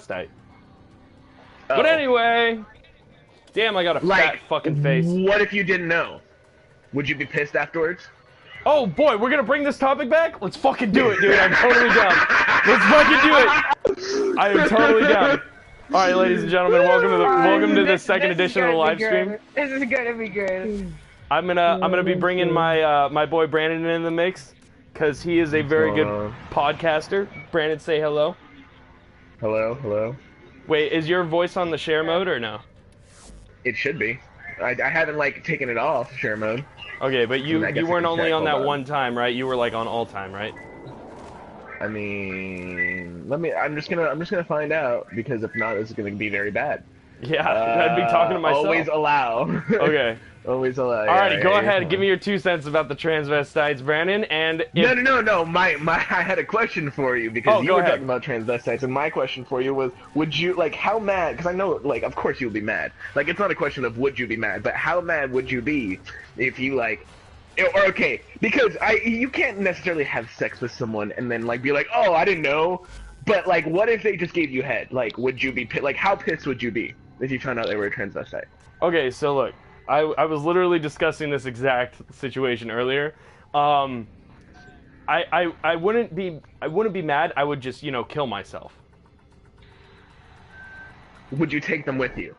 transvestite. Oh. But anyway, damn, I got a fat fucking face. What if you didn't know? Would you be pissed afterwards? Oh boy, we're gonna bring this topic back? Let's fucking do it, dude. I'm totally down. Let's fucking do it. I am totally down. All right, ladies and gentlemen, welcome to the second edition of the live stream. This is gonna be good. I'm gonna be bringing my my boy Brandon in the mix, cause he is a very good podcaster. Brandon, say hello. Hello, hello. Wait, is your voice on the share mode or no? It should be. I haven't like taken it off share mode. Okay, but you weren't only on that one time, right? You were like on all time, right? I mean, I'm just gonna find out, because if not, this is gonna be very bad. Yeah, I'd be talking to myself. Always allow. Okay. Always allow. Alrighty, go ahead. Give me your 2 cents about the transvestites, Brandon. And if... No. I had a question for you, because you were talking about transvestites, and my question for you was, would you how mad? Because I know, of course you'll be mad. Like, it's not a question of would you be mad, but how mad would you be if you or okay, because you can't necessarily have sex with someone and then be like, oh, I didn't know, but what if they just gave you head? Would you be how pissed would you be if you found out they were a transvestite? Okay, so look. I was literally discussing this exact situation earlier. I wouldn't be mad. I would just kill myself. Would you take them with you?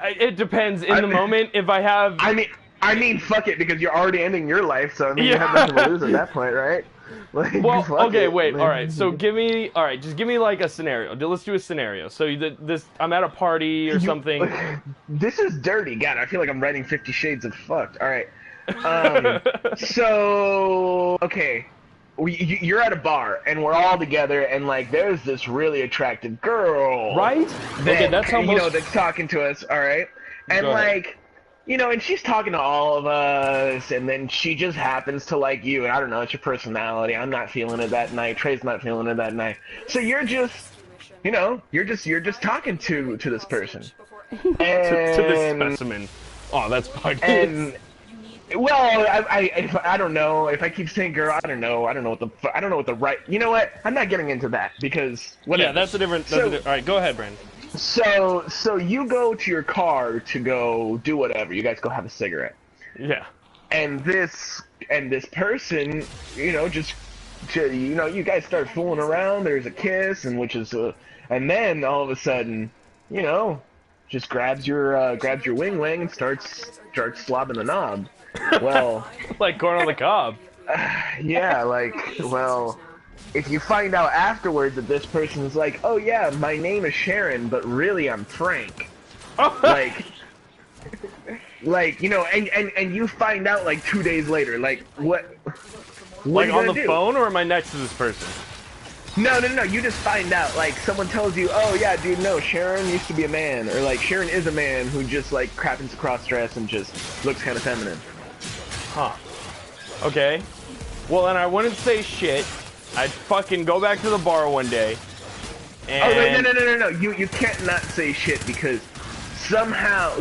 It depends. In the moment, if I have. I mean, fuck it, because you're already ending your life, so you have nothing to lose at that point, right? Well, okay, wait, alright, so just give me a scenario. Let's do a scenario. So I'm at a party or something. This is dirty. God, I feel like I'm writing 50 Shades of Fucked. Alright. So, okay. You're at a bar, and we're all together, and there's this really attractive girl. Right? Okay, that's how most... that's talking to us, alright? And and she's talking to all of us, and then she just happens to like you, and I don't know, it's your personality. I'm not feeling it that night. Trey's not feeling it that night. So you're just, you're just talking to this person. And, to this specimen. Oh, that's fucking. And well, I don't know. If I keep saying girl, I don't know what the right. You know what? I'm not getting into that, because whatever. Yeah, that's a different. All right, go ahead, Brandon. So you go to your car to go do whatever. You guys go have a cigarette. Yeah. And this person, you guys start fooling around. There's a kiss, and and then all of a sudden, just grabs your wing wing and starts slobbing the knob. Well, like corn on the cob. Yeah, well. If you find out afterwards that this person is like, oh yeah, my name is Sharon, but really I'm Frank. And you find out 2 days later, what on the phone, or am I next to this person? No, you just find out, someone tells you, oh yeah, dude, no, Sharon used to be a man, or Sharon is a man who just happens to cross dress and just looks kind of feminine. Huh. Okay. Well, then I wouldn't say shit. I'd fucking go back to the bar one day, and... Oh, wait, no. You can't not say shit, because somehow,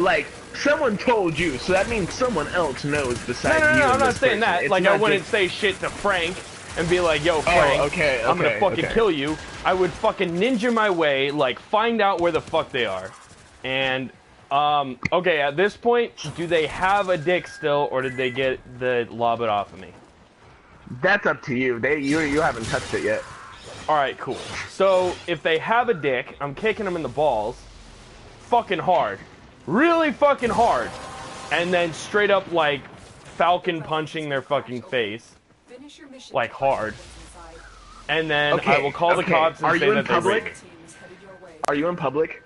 someone told you, so that means someone else knows besides you. No, I'm not saying that. I wouldn't say shit to Frank and be like, yo, Frank, I'm gonna fucking kill you. I would fucking ninja my way, find out where the fuck they are. And, okay, at this point, do they have a dick still, or did they get the lob it off of me? That's up to you. You haven't touched it yet. Alright, cool. So, if they have a dick, I'm kicking them in the balls. Fucking hard. Really fucking hard. And then straight up, falcon punching their fucking face. Hard. And then I will call the cops and say that they raped me. Are you in public?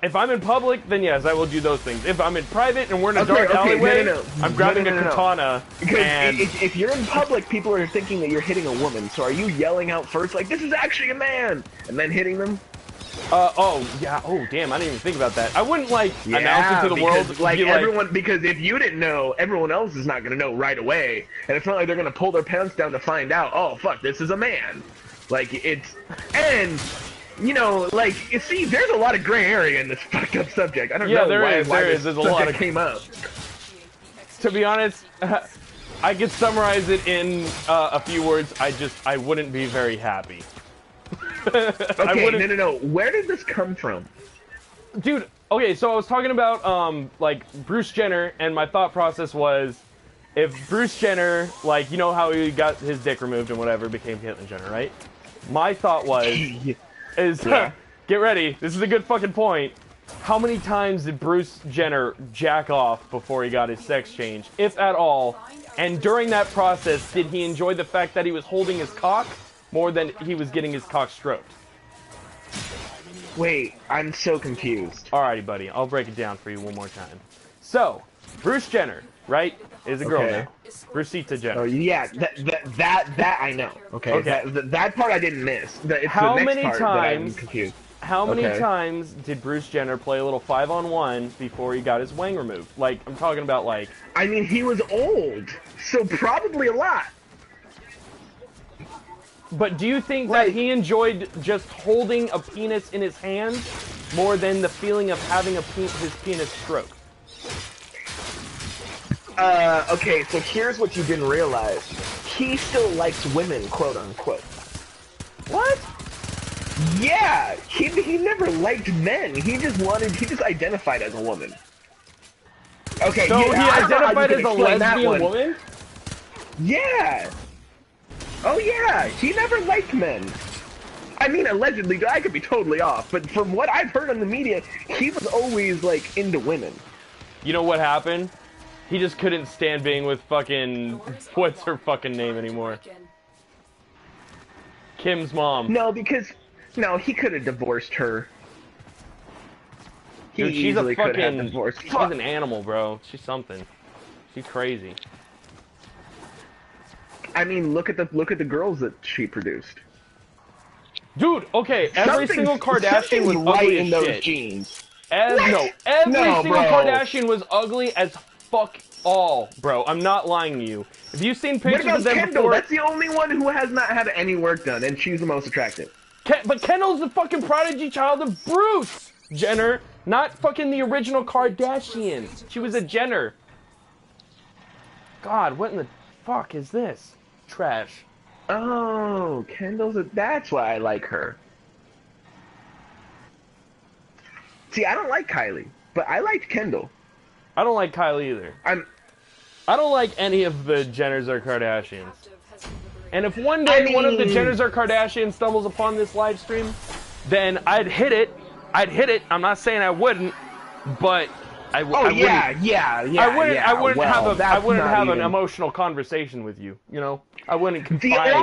If I'm in public, then yes, I will do those things. If I'm in private and we're in a dark alleyway, I'm grabbing a katana. Because if you're in public, people are thinking that you're hitting a woman. So are you yelling out first, this is actually a man, and then hitting them? Oh, yeah. Oh, damn, I didn't even think about that. I wouldn't, announce it to the world. Everyone, because if you didn't know, everyone else is not going to know right away. And it's not like they're going to pull their pants down to find out, oh, fuck, this is a man. And... you see, there's a lot of gray area in this fucked up subject. I don't know why there's a lot of came up. To be honest, I could summarize it in a few words. I wouldn't be very happy. Okay, no. Where did this come from? Dude, okay, so I was talking about, like, Bruce Jenner, and my thought process was, if Bruce Jenner, like, you know how he got his dick removed and whatever, became Caitlyn Jenner, right? My thought was, Yeah. get ready, this is a good fucking point. How many times did Bruce Jenner jack off before he got his sex change, if at all? And during that process, did he enjoy the fact that he was holding his cock more than he was getting his cock stroked? Wait, I'm so confused. Alrighty, buddy, I'll break it down for you one more time. So, Bruce Jenner, right, is a girl now. Brucita Jenner. Oh yeah, that I know. Okay. That part I didn't miss. It's how the next many part times? that I'm confused. How many times did Bruce Jenner play a little 5-on-1 before he got his wang removed? Like, I'm talking about, like... I mean, he was old, so probably a lot. But do you think that he enjoyed just holding a penis in his hand more than the feeling of having his penis stroked? Okay, so here's what you didn't realize. He still likes women, quote unquote. What? Yeah, he never liked men. He just identified as a woman. Okay, so yeah, he identified as a lesbian woman? Yeah. Oh yeah, he never liked men. I mean, allegedly, I could be totally off, but from what I've heard on the media, he was always, like, into women. You know what happened? He just couldn't stand being with fucking... What's her fucking name anymore? Kim's mom. No, because... No, he could have divorced her. Dude, she's a fucking... She's an animal, bro. She's something. She's crazy. I mean, look at the girls that she produced. Dude, okay, every single Kardashian was ugly as in those shit. jeans. Every single Kardashian was ugly as fuck all, bro. I'm not lying to you. Have you seen pictures of them Kendall? before? That's the only one who has not had any work done, and she's the most attractive. But Kendall's the fucking prodigy child of Bruce Jenner, not fucking the original Kardashian. She was a Jenner. God, what in the fuck is this? Trash. Oh, that's why I like her. See, I don't like Kylie, but I liked Kendall. I don't like Kylie either. I don't like any of the Jenners or Kardashians. And if one day one of the Jenners or Kardashians stumbles upon this live stream, then I'd hit it. I'm not saying I wouldn't, but I wouldn't have an emotional conversation with you. You know, I wouldn't confide. The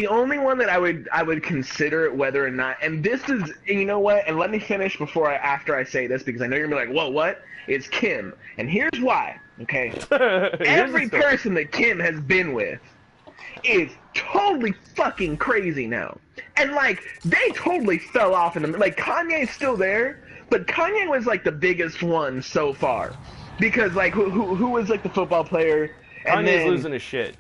only one that I would consider whether or not, and this is, you know what? And let me finish after I say this, because I know you're gonna be like, whoa, what? It's Kim, and here's why. Okay, every person that Kim has been with is totally fucking crazy now, and like they totally fell off in the like Kanye's still there. But Kanye was like the biggest one so far, because like who was like the football player? And Kanye's losing his shit.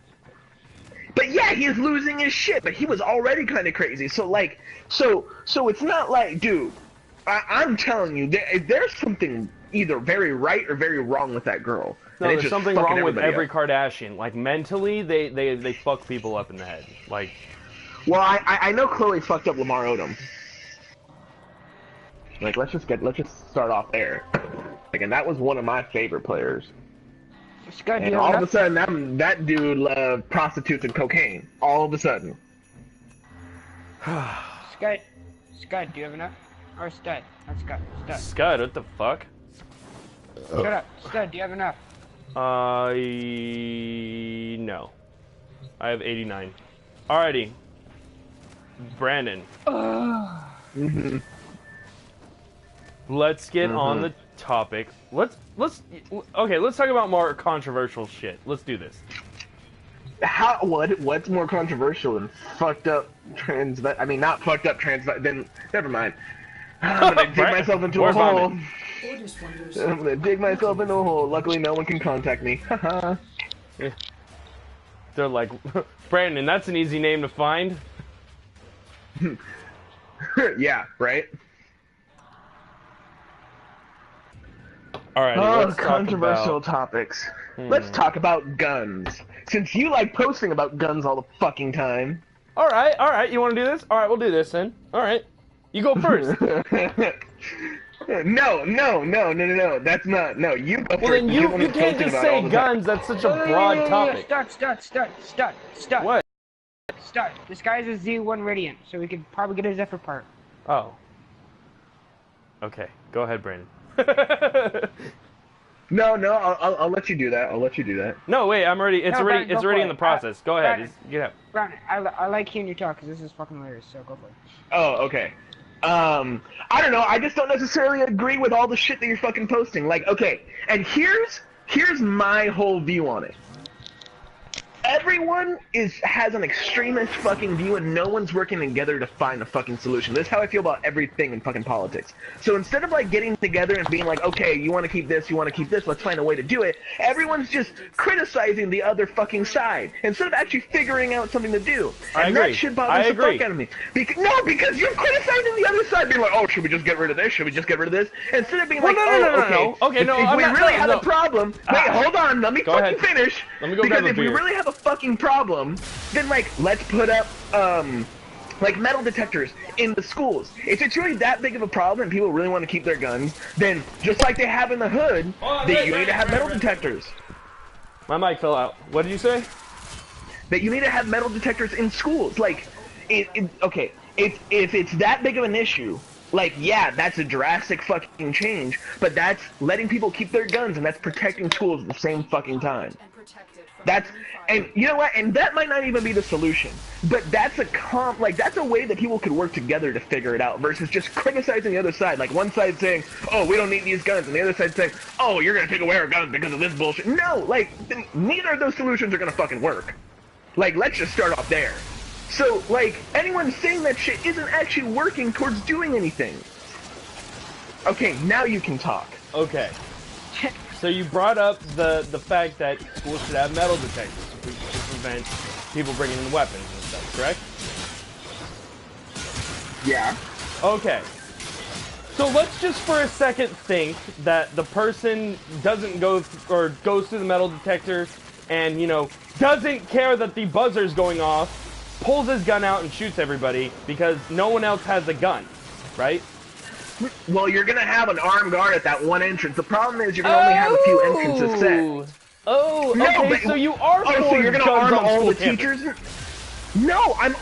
But yeah, he's losing his shit. But he was already kind of crazy. So like, so it's not like, dude, I'm telling you, there's something either very right or very wrong with that girl. No, there's something wrong with every Kardashian. Like mentally, they fuck people up in the head. Like, well, I know Khloe fucked up Lamar Odom. Like, let's just start off there. Like, and that was one of my favorite players. And all of a sudden, that dude loved prostitutes and cocaine. All of a sudden. Scud, do you have enough? Or Stud? Not Scud. Scud, what the fuck? Shut up. Stud, do you have enough? No. I have 89. Alrighty. Brandon. Let's get on the topic. Let's talk about more controversial shit. Let's do this. What's more controversial than fucked up not fucked up then never mind. I'm gonna dig myself into a hole. I'm gonna dig myself into a hole. Luckily no one can contact me. Haha. They're like, Brandon, that's an easy name to find. Yeah, right? Alrighty, let's talk controversial about... topics. Let's talk about guns. Since you like posting about guns all the fucking time. Alright, you want to do this? Alright, we'll do this then. Alright. You go first. No, that's not, no, you go first. Well then you can't just say guns, that's such a broad topic. Start. What? Start. This guy's a Z1 Rhydian, so we could probably get his F apart. Oh. Okay, go ahead, Brandon. No, I'll let you do that. No, wait, I'm already. It's Brandon, already in the process. Go ahead. Brandon, I like hearing you talk because this is fucking hilarious. So go for it. Oh, okay. I don't know. I just don't necessarily agree with all the shit that you're fucking posting. Like, okay, and here's my whole view on it. Everyone has an extremist fucking view, and no one's working together to find a fucking solution. This is how I feel about everything in fucking politics. So instead of like getting together and being like, okay, you want to keep this, let's find a way to do it, everyone's just criticizing the other fucking side instead of actually figuring out something to do. And that shit bothers the fuck out of me. Because you're criticizing the other side, being like, oh, should we just get rid of this? Should we just get rid of this? Instead of being like, if we really have a problem, wait, hold on, let me fucking finish. Let me go because grab a if we beer. really have a fucking problem, then like let's put up like metal detectors in the schools. If it's really that big of a problem and people really want to keep their guns, then just like they have in the hood, you need to have metal detectors. My mic fell out. What did you say? That you need to have metal detectors in schools. Like, okay, if it's that big of an issue, like, yeah, that's a drastic fucking change, but that's letting people keep their guns and that's protecting schools at the same fucking time. And you know what? And that might not even be the solution, but that's that's a way that people could work together to figure it out versus just criticizing the other side. Like one side saying, "Oh, we don't need these guns," and the other side saying, "Oh, you're gonna take away our guns because of this bullshit." No, like neither of those solutions are gonna fucking work. Like, let's just start off there. So, like, anyone saying that shit isn't actually working towards doing anything. Okay, now you can talk. Okay. So you brought up the fact that schools should have metal detectors to prevent people bringing in weapons and stuff, correct? Yeah. Okay. So let's just for a second think that the person doesn't goes through the metal detector and, you know, doesn't care that the buzzer's going off, pulls his gun out and shoots everybody because no one else has a gun, right? Well, you're gonna have an armed guard at that one entrance. The problem is you're gonna only have a few entrances set. Oh, okay, but, so you are for so you're gonna arm all the campus. teachers? No, I'm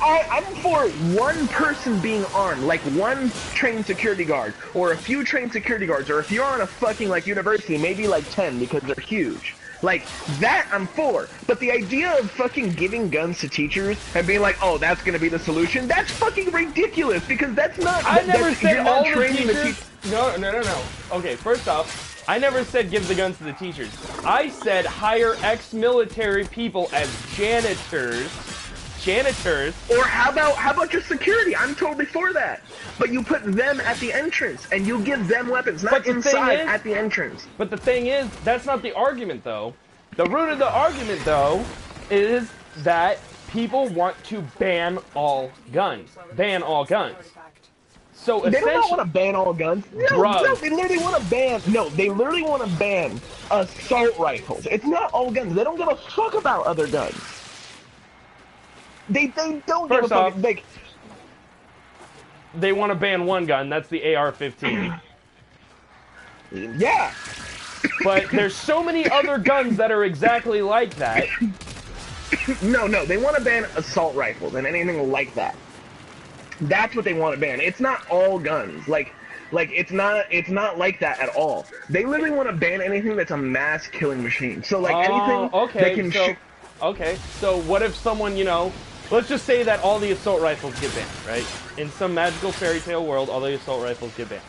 for one person being armed, like one trained security guard, or a few trained security guards, or if you're on a fucking, like, university, maybe like 10, because they're huge. Like, that I'm for. But the idea of fucking giving guns to teachers and being like, oh, that's gonna be the solution, that's fucking ridiculous, because that's not... I never said all the teachers... No. Okay, first off, I never said give the guns to the teachers. I said hire ex-military people as janitors. Or how about just security? I'm totally for that. But you put them at the entrance, and you give them weapons, not inside at the entrance. But the thing is, that's not the argument, though. The root of the argument, though, is that people want to ban all guns. Ban all guns. So they don't want to ban all guns. No, they literally want to ban. No, they literally want to ban assault rifles. It's not all guns. They don't give a fuck about other guns. They don't give a fuck. Like, they want to ban one gun. That's the AR-15. Yeah. But there's so many other guns that are exactly like that. No, they want to ban assault rifles and anything like that. That's what they want to ban. It's not all guns. Like it's not like that at all. They literally want to ban anything that's a mass killing machine. So like anything that can shoot. Okay, so what if someone, you know, let's just say that all the assault rifles get banned, right? In some magical fairy tale world, all the assault rifles get banned.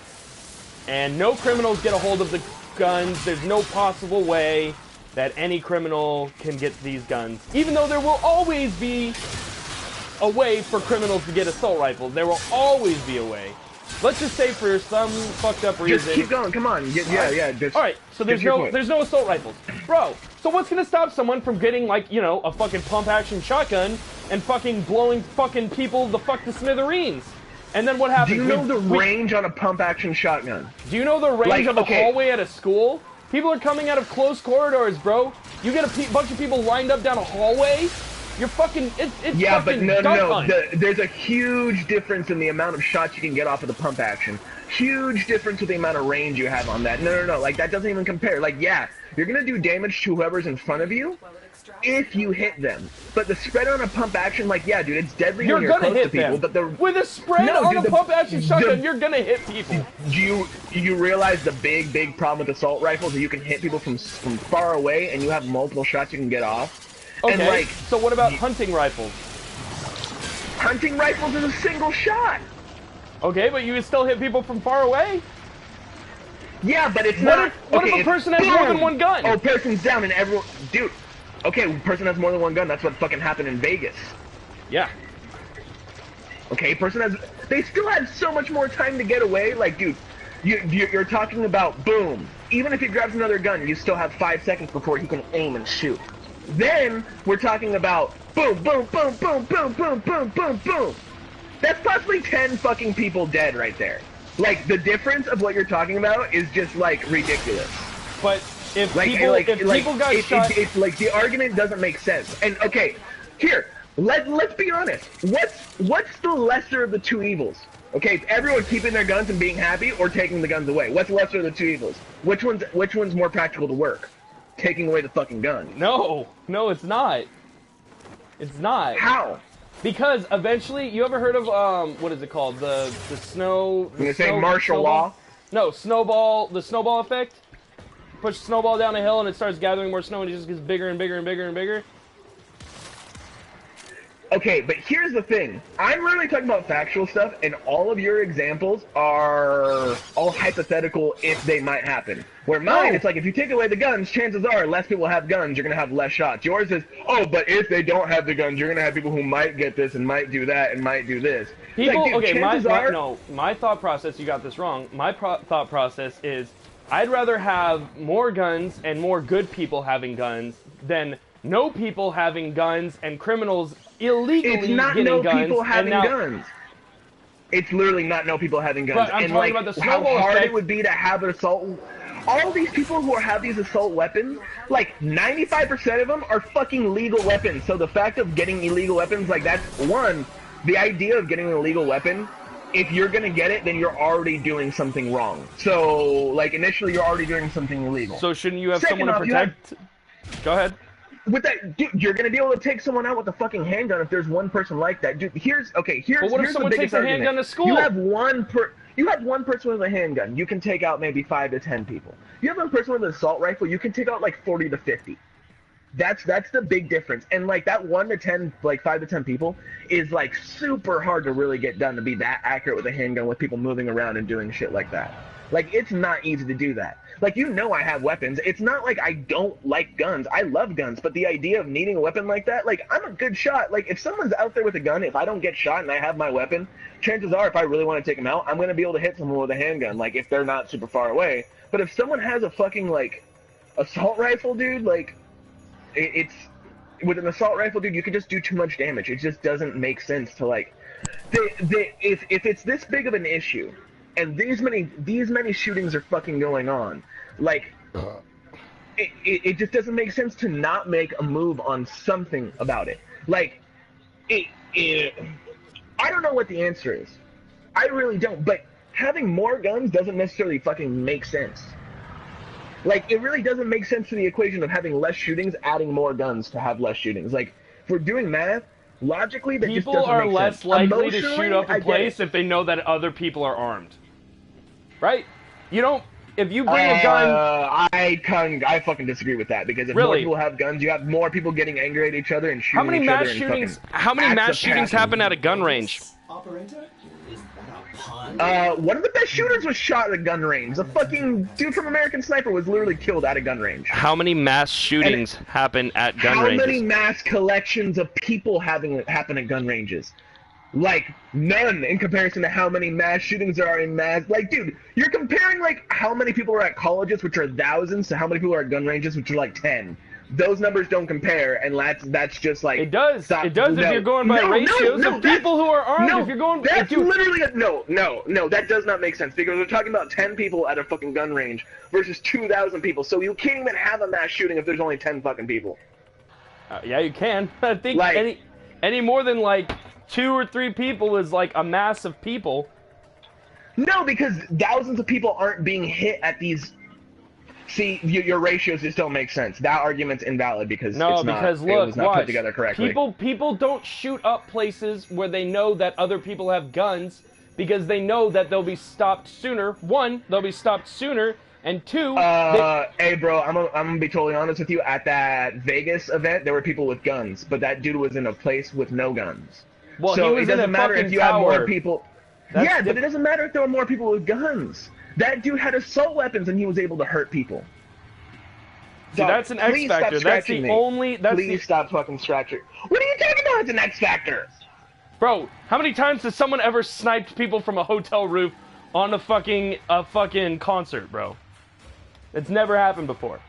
And no criminals get a hold of the guns. There's no possible way that any criminal can get these guns. Even though there will always be a way for criminals to get assault rifles. There will always be a way. Let's just say for some fucked up reason... Just keep going, come on. Yeah. Alright, so there's no assault rifles. Bro, so what's gonna stop someone from getting, like, you know, a fucking pump-action shotgun and fucking blowing fucking people the fuck to smithereens? And then what happens? Do you know the range on a pump-action shotgun? Do you know the range of a hallway at a school? People are coming out of close corridors, bro. You get a bunch of people lined up down a hallway. You're fucking. It's yeah, fucking but no. There's a huge difference in the amount of shots you can get off of the pump action. Huge difference with the amount of range you have on that. No. Like that doesn't even compare. Like yeah, you're gonna do damage to whoever's in front of you if you hit them. But the spread on a pump action, like yeah, dude, it's deadly when you're close to people. But with a spread on a pump action shotgun, you're gonna hit people. Do you realize the big problem with assault rifles is you can hit people from far away and you have multiple shots you can get off. Okay, and like, so what about hunting rifles? Hunting rifles is a single shot. Okay, but you can still hit people from far away? Yeah, but it's not... What if a person has more than one gun? Oh, person's down and everyone... Dude, okay, person has more than one gun. That's what fucking happened in Vegas. Yeah. Okay, person has... They still had so much more time to get away. Like, dude, you're talking about, boom. Even if he grabs another gun, you still have 5 seconds before he can aim and shoot. Then we're talking about boom, boom, boom, boom, boom, boom, boom, boom, boom. That's possibly 10 fucking people dead right there. Like the difference of what you're talking about is just like ridiculous. But if people got shot, it's like the argument doesn't make sense. And okay, here let's be honest. What's the lesser of the two evils? Okay, everyone keeping their guns and being happy, or taking the guns away. What's the lesser of the two evils? Which one's more practical to work? Taking away the fucking gun. No, it's not. It's not. How? Because eventually, you ever heard of what is it called? The snow. You're gonna say martial law? No, snowball. The snowball effect. Push the snowball down a hill and it starts gathering more snow and it just gets bigger and bigger and bigger and bigger. Okay, but here's the thing. I'm really talking about factual stuff, and all of your examples are all hypothetical if they might happen. Where mine, it's like, if you take away the guns, chances are less people have guns, you're going to have less shots. Yours is, oh, but if they don't have the guns, you're going to have people who might get this and might do that and might do this. People, like, dude, okay, my thought process, you got this wrong. My thought process is, I'd rather have more guns and more good people having guns than no people having guns and criminals illegally it's not getting no guns. People having guns. It's literally not no people having guns. But I'm and talking like about the how snowball hard effect. it would be to have an assault. All these people who have these assault weapons, like 95% of them are fucking legal weapons. So the fact of getting illegal weapons, like that's one. The idea of getting an illegal weapon, if you're gonna get it, then you're already doing something wrong. So like initially you're already doing something illegal. So shouldn't you have someone to protect? Go ahead. With that, dude, you're gonna be able to take someone out with a fucking handgun if there's one person like that, dude. Here's But what if here's someone the takes biggest a argument. handgun to school? You have one person with a handgun. You can take out maybe 5 to 10 people. You have one person with an assault rifle. You can take out like 40 to 50. That's the big difference. And like that 1 to 10, like 5 to 10 people is like super hard to really get done to be that accurate with a handgun with people moving around and doing shit like that. Like it's not easy to do that. Like, you know I have weapons. It's not like I don't like guns. I love guns, but the idea of needing a weapon like that, like, I'm a good shot. Like, if someone's out there with a gun, if I don't get shot and I have my weapon, chances are if I really want to take them out, I'm going to be able to hit someone with a handgun, like, if they're not super far away. But if someone has a fucking, like, assault rifle, dude, like, it's... With an assault rifle, dude, you can just do too much damage. It just doesn't make sense to, like... If it's this big of an issue, and these many shootings are fucking going on, like, it just doesn't make sense to not make a move on something about it. Like, I don't know what the answer is. I really don't, but having more guns doesn't necessarily fucking make sense. Like, it really doesn't make sense to the equation of having less shootings, adding more guns to have less shootings. Like, if we're doing math, logically, that just doesn't make sense. People are less likely to shoot up a place if they know that other people are armed. Right? You don't... If you bring a gun... I fucking disagree with that, because if more people have guns, you have more people getting angry at each other and shooting each other. How many mass shootings happen at a gun range? Operator? Is that a pun? One of the best shooters was shot at a gun range. The fucking dude from American Sniper was literally killed at a gun range. How many mass shootings happen at gun ranges? How many mass collections of people happen at gun ranges? Like, none in comparison to how many mass shootings there are in mass... Like, dude, you're comparing, like, how many people are at colleges, which are thousands, to how many people are at gun ranges, which are, like, 10. those numbers don't compare, and that's just like it does. Stop. It does if you're going by ratios of people who are armed. If you're going, that's literally no. That does not make sense because we're talking about 10 people at a fucking gun range versus 2,000 people. So you can't even have a mass shooting if there's only 10 fucking people. Yeah, you can. I think like, any more than like 2 or 3 people is like a mass of people. No, because thousands of people aren't being hit at these. See, your ratios just don't make sense. That argument's invalid because no, it's because not, look, it was not watch. put together correctly. People don't shoot up places where they know that other people have guns because they know that they'll be stopped sooner. 1, they'll be stopped sooner, and 2. Hey, bro, I'm gonna be totally honest with you. At that Vegas event, there were people with guns, but that dude was in a place with no guns. Well, so he was it doesn't in a matter fucking if you tower. have more people. Yeah, but it doesn't matter if there were more people with guns. That dude had assault weapons and he was able to hurt people. See, that's an X factor. That's the only. Please stop fucking scratching. What are you talking about? It's an X factor. Bro, how many times has someone ever sniped people from a hotel roof on a fucking concert, bro? It's never happened before.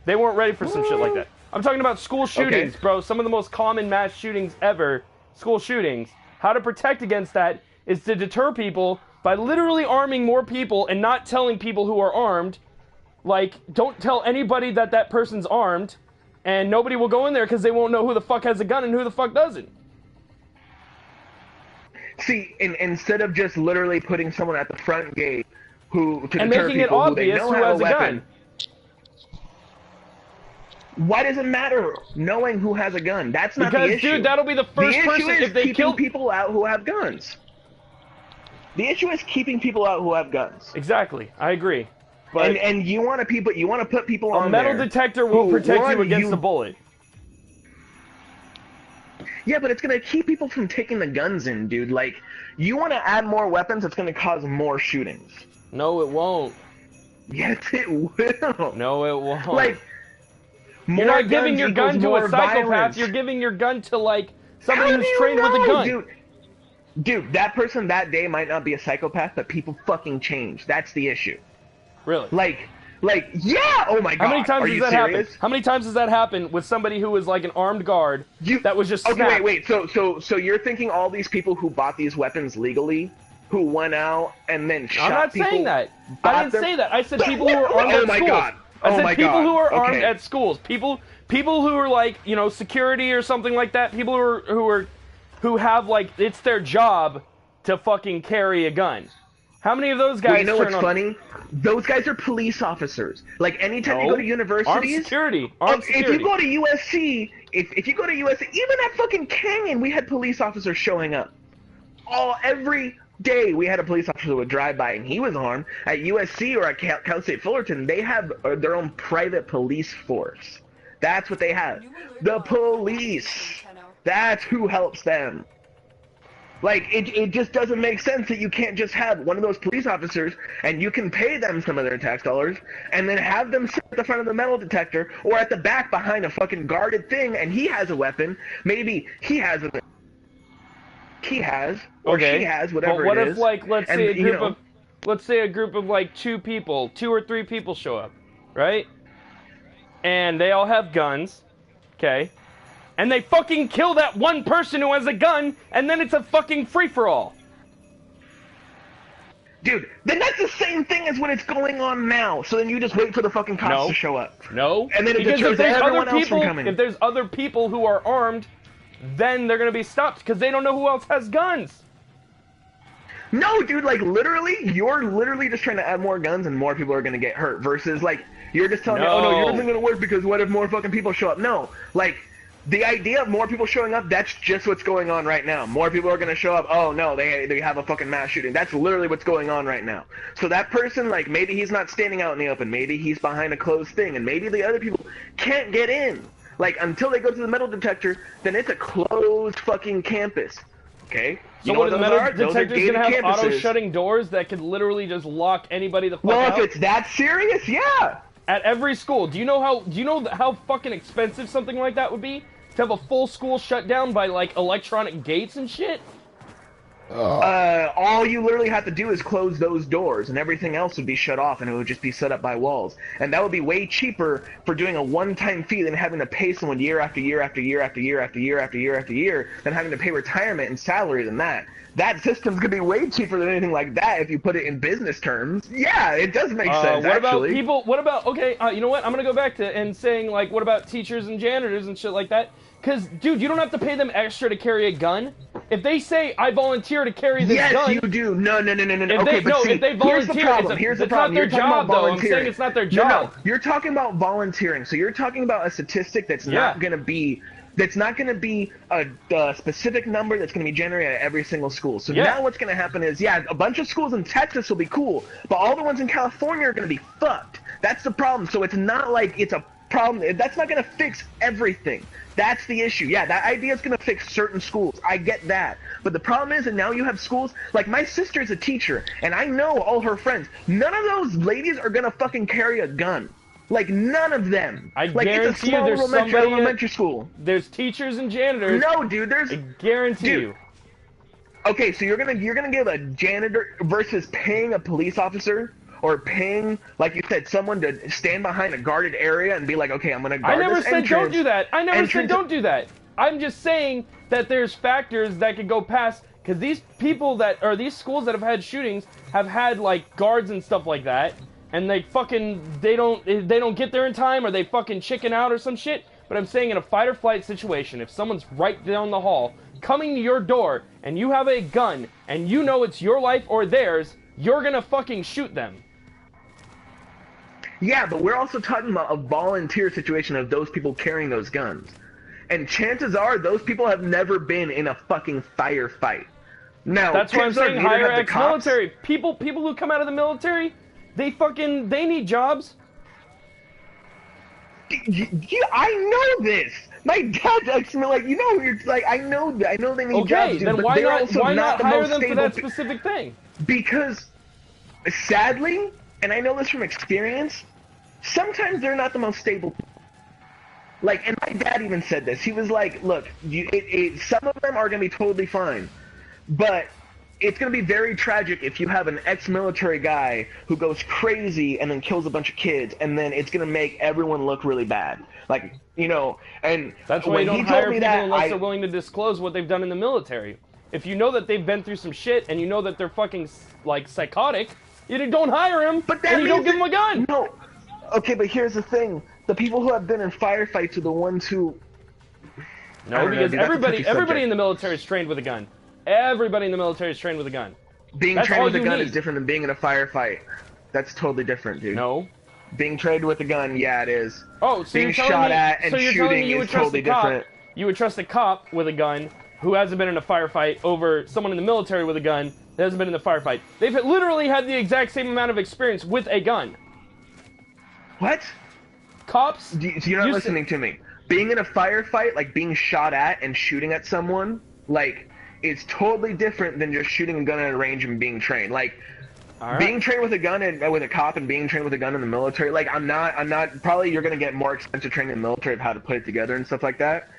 They weren't ready for some shit like that. I'm talking about school shootings, bro. Some of the most common mass shootings ever. School shootings. How to protect against that is to deter people by literally arming more people and not telling people who are armed. Like, don't tell anybody that that person's armed, and nobody will go in there because they won't know who the fuck has a gun and who the fuck doesn't. See, instead of just literally putting someone at the front gate to and deter making it people obvious who who has a gun. Why does it matter knowing who has a gun? That's not the issue. Because, dude, that'll be the first person if they kill people out who have guns. The issue is keeping people out who have guns. Exactly, I agree. But and you want to put people on a metal there detector will protect you against the bullet. Yeah, but it's gonna keep people from taking the guns in, dude. Like, you want to add more weapons, it's gonna cause more shootings. No, it won't. Yes, it will. No, it won't. Like, you're not giving your gun to a psychopath. Violence. You're giving your gun to like somebody who's trained with a gun. Dude, that person that day might not be a psychopath, but people fucking change. That's the issue. Really? Like, yeah! Oh my god. How many times does that happen? How many times does that happen with somebody who was like an armed guard that was just snapped? Okay, wait. So you're thinking all these people who bought these weapons legally, who went out and then shot people? I'm not saying that. I didn't say that. I said people who are armed at schools. Oh my god. I said people who are armed at schools. People who are like, you know, security or something like that. People who have like it's their job to fucking carry a gun. How many of those guys? Well, you know what's funny? Those guys are police officers. Like anytime you go to universities, armed security. If you go to USC, if you go to USC, even at fucking Canyon, we had police officers showing up. Every day we had a police officer who would drive by and he was armed. At USC or at Cal State Fullerton, they have their own private police force. That's what they have. The police. That's who helps them. Like, it just doesn't make sense that you can't just have one of those police officers and you can pay them some of their tax dollars and then have them sit at the front of the metal detector or at the back behind a fucking guarded thing and he has a weapon. Maybe he has a... He has, or she has, whatever it is. What if, like, let's say a group of like 2 or 3 people show up, right? And they all have guns, okay? And they fucking kill that one person who has a gun, and then it's a fucking free-for-all. Dude, then that's the same thing as when it's going on now. So then you just wait for the fucking cops to show up. No. And then it deters everyone else from coming. If there's other people who are armed, then they're gonna be stopped, because they don't know who else has guns. No, dude, like, literally, you're literally just trying to add more guns and more people are gonna get hurt, versus, like, you're just telling me, oh no, yours isn't gonna work because what if more fucking people show up? No, like... The idea of more people showing up, that's just what's going on right now. More people are going to show up. Oh, no, they have a fucking mass shooting. That's literally what's going on right now. So that person, like, maybe he's not standing out in the open. Maybe he's behind a closed thing. And maybe the other people can't get in. Like, until they go to the metal detector, then it's a closed fucking campus. Okay? So what, the metal detector's going to have auto-shutting doors that could literally just lock anybody the fuck out? Well, if it's that serious, yeah! At every school. Do you know how fucking expensive something like that would be? To have a full school shut down by, like, electronic gates and shit? all you literally have to do is close those doors, and everything else would be shut off, and it would just be set up by walls. And that would be way cheaper for doing a one-time fee than having to pay someone year after year after year after year after year after year after year, than having to pay retirement and salary than that. That system's gonna be way cheaper than anything like that if you put it in business terms. Yeah, it does make sense, what actually. about people? What about, okay, you know what? I'm gonna go back to and saying, like, what about teachers and janitors and shit like that? Because, dude, you don't have to pay them extra to carry a gun. If they say, I volunteer to carry this gun... Yes, you do. No. If Okay, they, see, if they volunteer, here's the problem. It's not their job, though. I'm saying it's not their job. No, you're talking about volunteering. So you're talking about a statistic that's not going to be... That's not going to be a specific number that's going to be generated at every single school. So now what's going to happen is, a bunch of schools in Texas will be cool, but all the ones in California are going to be fucked. That's the problem. So it's not like it's a problem. That's not going to fix everything. That's the issue. Yeah, that idea is going to fix certain schools. I get that. But the problem is that now you have schools, like my sister's a teacher, and I know all her friends. None of those ladies are going to fucking carry a gun. Like, none of them. I like, guarantee it's a small you there's elementary school. There's teachers and janitors. No, dude, there's... I guarantee you. Okay, so you're gonna give a janitor versus paying a police officer, or paying, like you said, someone to stand behind a guarded area and be like, okay, I'm gonna guard this entrance. I never said don't do that. I never said don't do that. I'm just saying that there's factors that could go past, because these people that, or these schools that have had shootings have had, like, guards and stuff like that, and they don't get there in time, or they fucking chicken out or some shit. But I'm saying in a fight or flight situation, if someone's right down the hall, coming to your door, and you have a gun, and you know it's your life or theirs, you're gonna fucking shoot them. Yeah, but we're also talking about a volunteer situation of those people carrying those guns. And chances are, those people have never been in a fucking firefight. Now, that's why I'm saying hire ex-military. People who come out of the military, they need jobs. I know this. My dad's ex-military. You know, you're like, I know they need jobs. Then but why they're not? also Why not the hire most them for stable that specific thing? Because, sadly, and I know this from experience, sometimes they're not the most stable. Like, and my dad even said this. He was like, look, some of them are going to be totally fine, but it's going to be very tragic if you have an ex-military guy who goes crazy and then kills a bunch of kids, and then it's going to make everyone look really bad. Like, you know, and that's why you don't hire people unless they're willing to disclose what they've done in the military. If you know that they've been through some shit and you know that they're fucking, like, psychotic, you don't hire them, and you don't give them a gun. No. Okay, but here's the thing. The people who have been in firefights are the ones who... No, because everybody in the military is trained with a gun. Everybody in the military is trained with a gun. Being trained with a gun is different than being in a firefight. That's totally different, dude. No. Being trained with a gun, yeah, it is. Oh, so being shot at and shooting is totally different. You would trust a cop with a gun who hasn't been in a firefight over someone in the military with a gun that hasn't been in the firefight. They've literally had the exact same amount of experience with a gun. What? Cops? So you're not listening to me. Being in a firefight, like being shot at and shooting at someone, like, is totally different than just shooting a gun at a range and being trained. Like, being trained with a gun and with a cop and being trained with a gun in the military, like, I'm not, probably you're going to get more extensive training in the military of how to put it together and stuff like that.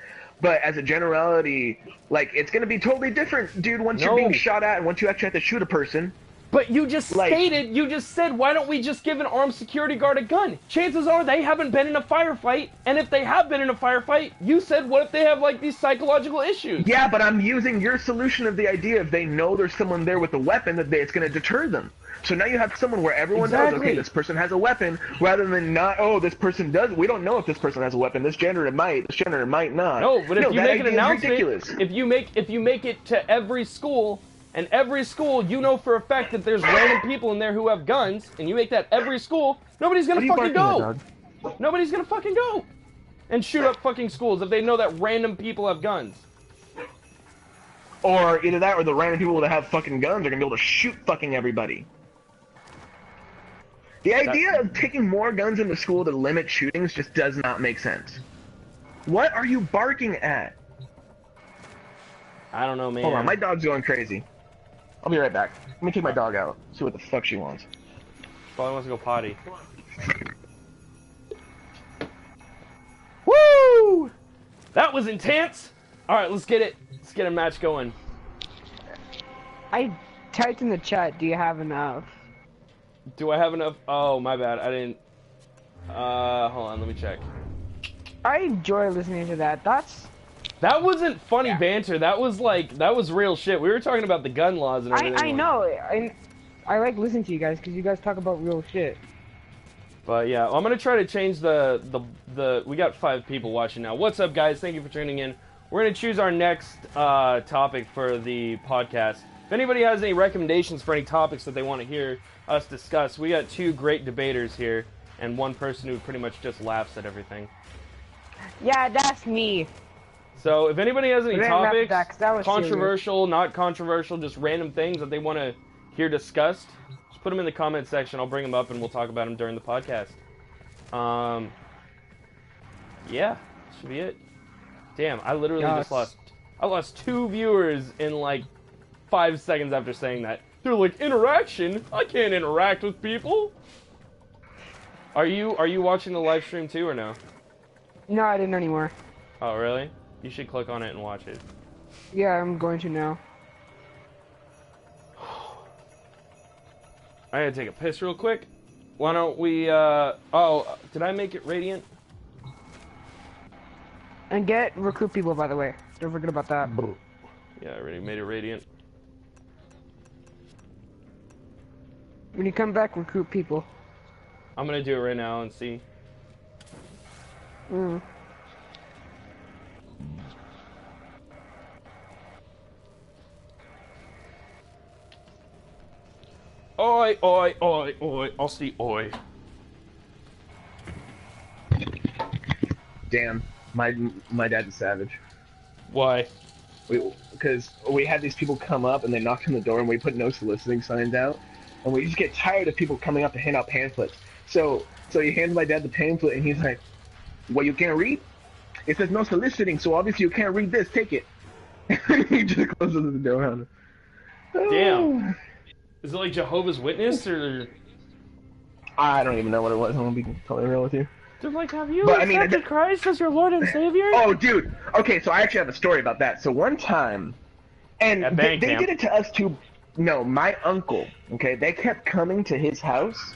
But as a generality, like, it's going to be totally different, dude, once you're being shot at and once you actually have to shoot a person. But you just you just said, why don't we just give an armed security guard a gun? Chances are they haven't been in a firefight, and if they have been in a firefight, you said, what if they have, like, these psychological issues? Yeah, but I'm using your solution of the idea if they know there's someone there with a weapon, that it's going to deter them. So now you have someone where everyone knows, okay, this person has a weapon, rather than not, oh, this person does. We don't know if this person has a weapon. This janitor might not. No, but if you make an announcement, if you make it to every school, and every school, you know for a fact that there's random people in there who have guns, and you make that every school, nobody's gonna fucking go. Nobody's gonna fucking go and shoot up fucking schools if they know that random people have guns. Or either that, or the random people that have fucking guns are gonna be able to shoot fucking everybody. The idea of taking more guns into school to limit shootings just does not make sense. What are you barking at? I don't know, man. Hold on, my dog's going crazy. I'll be right back. Let me take my dog out, see what the fuck she wants. Probably wants to go potty. Woo! That was intense! Alright, let's get it. Let's get a match going. I typed in the chat, do you have enough? Do I have enough? Oh, my bad. I didn't. Hold on. Let me check. I enjoy listening to that. That wasn't funny banter. That was real shit. We were talking about the gun laws and everything. I know. I like listening to you guys because you guys talk about real shit. But yeah, I'm gonna try to change the. We got 5 people watching now. What's up, guys? Thank you for tuning in. We're gonna choose our next topic for the podcast. If anybody has any recommendations for any topics that they want to hear us discuss, we got 2 great debaters here, and 1 person who pretty much just laughs at everything. Yeah, that's me. So if anybody has any topics, that controversial, not controversial, just random things that they want to hear discussed, just put them in the comment section. I'll bring them up and we'll talk about them during the podcast. Yeah, should be it. Damn, I literally just lost 2 viewers in like 5 seconds after saying that. They're like, interaction? I can't interact with people. Are you watching the live stream too or no? No, I didn't anymore. Oh, really? You should click on it and watch it. Yeah, I'm going to now. I gotta take a piss real quick. Why don't we, oh, did I make it Rhydian? And recruit people, by the way. Don't forget about that. Yeah, I already made it Rhydian. When you come back, recruit people. I'm gonna do it right now and see. Oi, oi, oi, oi, I'll see oi. Damn, my dad's a savage. Why? Because we had these people come up and they knocked on the door and we put no soliciting signs out, and we just get tired of people coming up to hand out pamphlets. So he hands my dad the pamphlet and he's like, "What, you can't read? It says no soliciting, so obviously you can't read this. Take it." He just closes the door on him. Damn. Is it like Jehovah's Witness or? I don't even know what it was. I'm gonna be totally real with you. They're like, have you accepted Christ as your Lord and Savior? Oh, dude. Okay, so I actually have a story about that. So one time, and they did it to us too. No, my uncle. Okay, they kept coming to his house,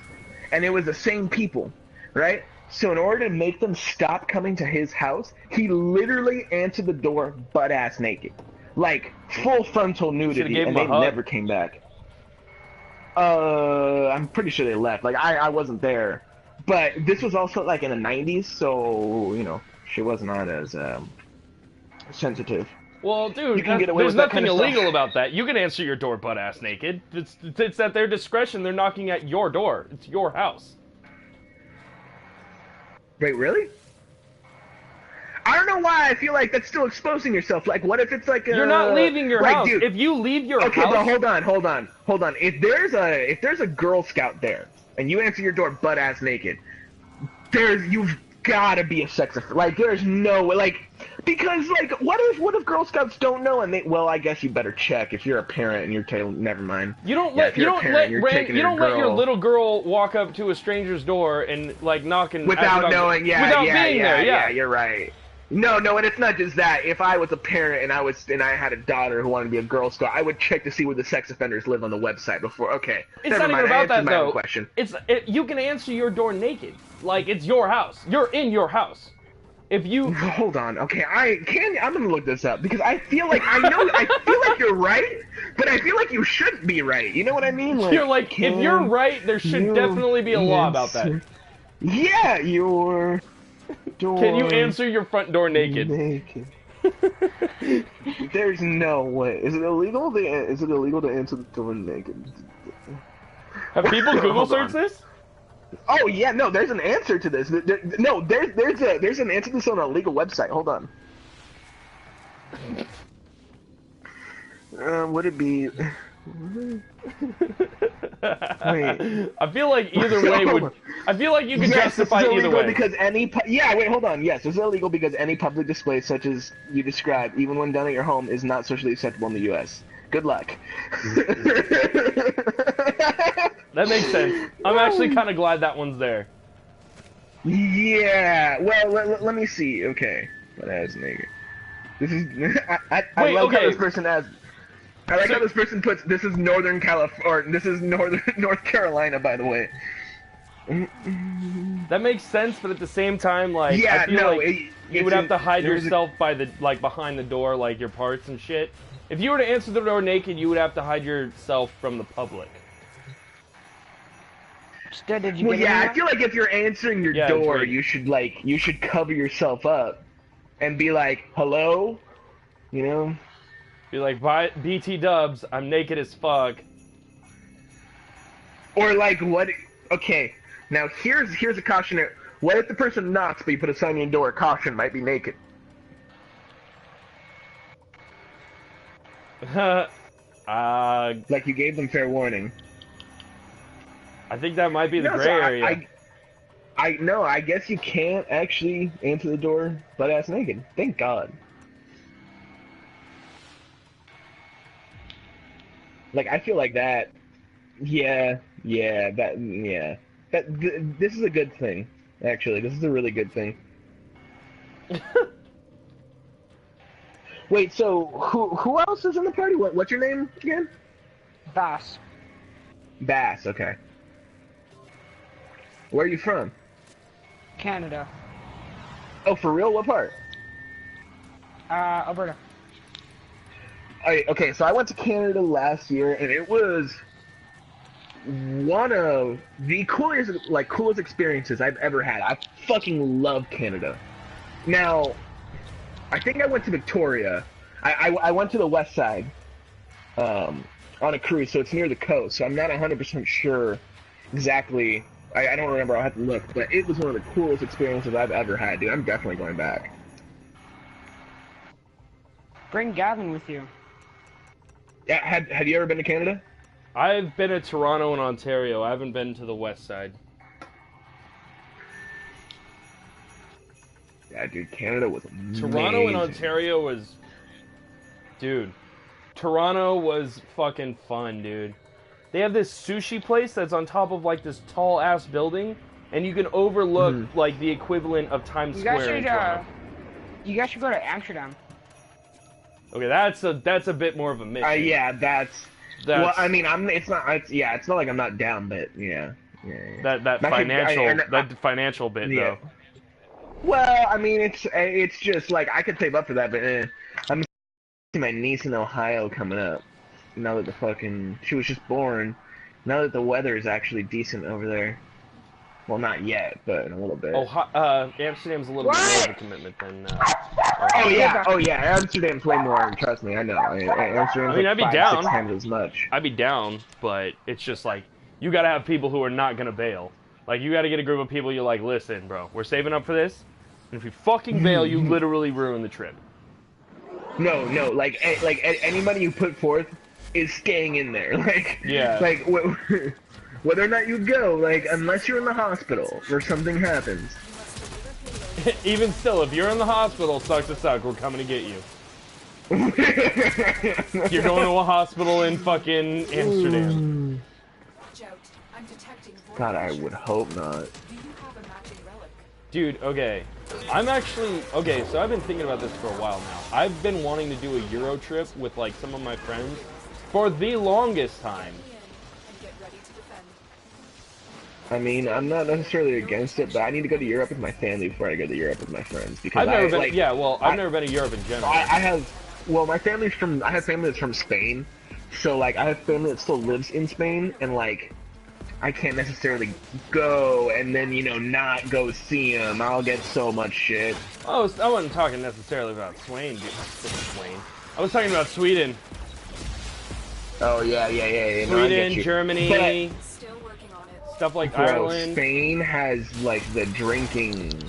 and it was the same people, right? So in order to make them stop coming to his house, he literally answered the door butt-ass naked. Like, full frontal nudity, and they never came back. I'm pretty sure they left. Like, I wasn't there. But this was also, like, in the 90s, so, you know, she was not as, sensitive. Well, dude, there's nothing illegal about that. You can answer your door butt-ass naked. It's at their discretion. They're knocking at your door. It's your house. Wait, really? I don't know why I feel like that's still exposing yourself. Like, what if it's like a... You're not leaving your house. Dude, if you leave your house... Okay, but hold on. If there's a Girl Scout there, and you answer your door butt-ass naked, you've gotta be a sex offender. Like, there's no way, like... Because, like, what if Girl Scouts don't know and they... Well, I guess you better check if you're a parent and you're telling... Never mind. You don't let your little girl walk up to a stranger's door and, like, knock and... Without knowing, without being there, yeah, you're right. No, and it's not just that. If I was a parent and I had a daughter who wanted to be a Girl Scout, I would check to see where the sex offenders live on the website before. Okay, it's not even about that though. Question. You can answer your door naked, like it's your house. You're in your house. If you hold on, okay, I'm gonna look this up because I feel like I feel like you're right, but I feel like you shouldn't be right. You know what I mean? Like, you're like, if you're right, there should definitely be a law about that. Yeah, you're. Can you answer your front door naked? There's no way. Is it illegal to answer the door naked? Have people Google searched this? Oh yeah, no. There's an answer to this. There's an answer to this on a legal website. Hold on. Would it be? Wait. I feel like either way would. I feel like you could justify either way. Because wait, hold on. Yes, it's illegal because any public display such as you described, even when done at your home, is not socially acceptable in the U.S. Good luck. That makes sense. I'm actually kind of glad that one's there. Yeah. Well, let me see. Okay. What as nigga? This is. I love how this person has. I like how this person puts, this is Northern California, or this is North Carolina, by the way. That makes sense, but at the same time, like, Yeah, I feel no, like you would have to hide yourself by the, like, behind the door, like, your parts and shit. If you were to answer the door naked, you would have to hide yourself from the public. Did you well, get yeah, anyone? I feel like if you're answering your door, you should cover yourself up and be like, hello? You know? Be like, BT dubs, I'm naked as fuck. Or like, what? Okay, now here's a cautionary. What if the person knocks, but you put a sign on your door? Caution, might be naked. Like you gave them fair warning. I think that might be the gray area. I guess you can't actually answer the door butt-ass naked. Thank God. Like, I feel like that. Yeah. This is a good thing. Actually, this is a really good thing. Wait, so who else is in the party? What's your name again? Bass. Bass. Okay. Where are you from? Canada. Oh, for real? What part? Alberta. Okay, so I went to Canada last year, and it was one of the coolest experiences I've ever had. I fucking love Canada. Now, I think I went to Victoria. I went to the west side on a cruise, so it's near the coast, so I'm not 100% sure exactly. I don't remember, I'll have to look, but it was one of the coolest experiences I've ever had, dude. I'm definitely going back. Bring Gavin with you. Yeah, have you ever been to Canada? I've been to Toronto and Ontario. I haven't been to the west side. Yeah, dude, Canada was amazing. Toronto and Ontario was... Dude. Toronto was fucking fun, dude. They have this sushi place that's on top of, like, this tall-ass building, and you can overlook, like, the equivalent of Times Square in Toronto. You guys should go to Amsterdam. Okay, that's a bit more of a mission. Yeah, that's... Well, I mean, it's not like I'm not down, but yeah. That financial bit, though. Well, I mean, it's just like I could save up for that, but I'm seeing my niece in Ohio coming up. Now that she was just born. Now that the weather is actually decent over there. Well, not yet, but in a little bit. Amsterdam's a little bit more of a commitment than. Oh yeah, Amsterdam's way more. Trust me, I know. Amsterdam's I'd be down. 6 times as much. I'd be down, but it's just like you gotta have people who are not gonna bail. Like you gotta get a group of people. You're like, listen, bro, we're saving up for this, and if you fucking bail, you literally ruin the trip. No, like anybody you put forth is staying in there. Like whether or not you go, like, unless you're in the hospital or something happens. Even still, if you're in the hospital, sucks to suck, we're coming to get you. You're going to a hospital in fucking Amsterdam. God, I would hope not. Dude, okay. So I've been thinking about this for a while now. I've been wanting to do a Euro trip with, like, some of my friends for the longest time. I mean, I'm not necessarily against it, but I need to go to Europe with my family before I go to Europe with my friends. Because I've never been to Europe in general. I have family that's from Spain, so, like, I have family that still lives in Spain, and, like, I can't necessarily go and then, not go see them. I'll get so much shit. Oh, I wasn't talking necessarily about Swain, dude. Swain. I was talking about Sweden. Oh, yeah. Sweden, Germany... Stuff like Ireland. Spain has like the drinking,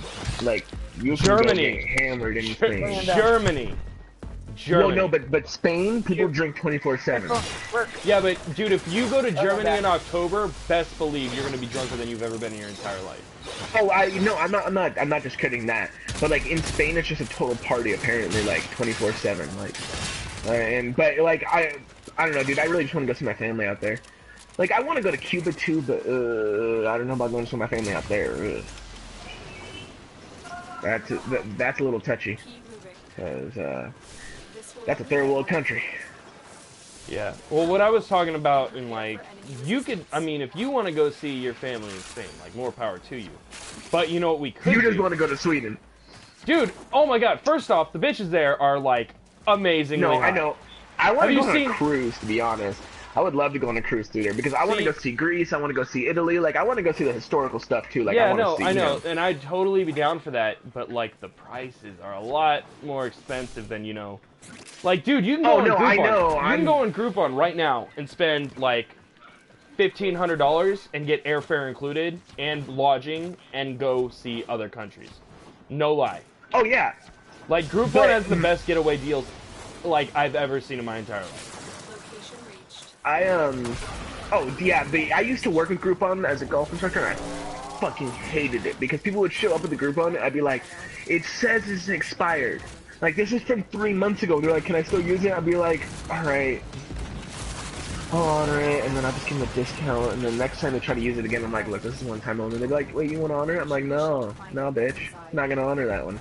like you can Germany. Go get hammered in Spain. Germany. Well, no, but Spain people drink 24/7. Yeah, but dude, if you go to Germany in October, best believe you're gonna be drunker than you've ever been in your entire life. Oh, I'm not just kidding that. But like in Spain, it's just a total party apparently, like 24/7. Like, but like I don't know, dude. I really just want to go see my family out there. Like, I want to go to Cuba too, but I don't know about going to see my family out there. That's a little touchy, because that's a third world country. Yeah. Well, what I was talking about in like, you could, I mean, if you want to go see your family in Spain, like, more power to you. But you know what we could You just do? want to go to Sweden. Dude, oh my god, first off, the bitches there are, like, amazingly No, hot. I know. I want to Have go you on seen... a cruise, to be honest. I would love to go on a cruise through there, because I want to go see Greece, I want to go see Italy, like, I want to go see the historical stuff, too. Like, Yeah, I want to see, I know, and I'd totally be down for that, but, like, the prices are a lot more expensive than, you know... Like, dude, you can go on Groupon. I know. You can go on Groupon right now and spend, like, $1,500 and get airfare included and lodging and go see other countries. No lie. Oh, yeah. Like, Groupon has the best getaway deals, like, I've ever seen in my entire life. Oh, yeah, I used to work with Groupon as a golf instructor, and I fucking hated it, because people would show up at the Groupon, and I'd be like, it says it's expired. Like, this is from 3 months ago. They're like, can I still use it? I'd be like, alright. I'll honor it, and then I'll just give them a discount, and then next time they try to use it again, I'm like, look, this is one time only. They'd be like, wait, you want to honor it? I'm like, no, bitch. I'm not gonna honor that one.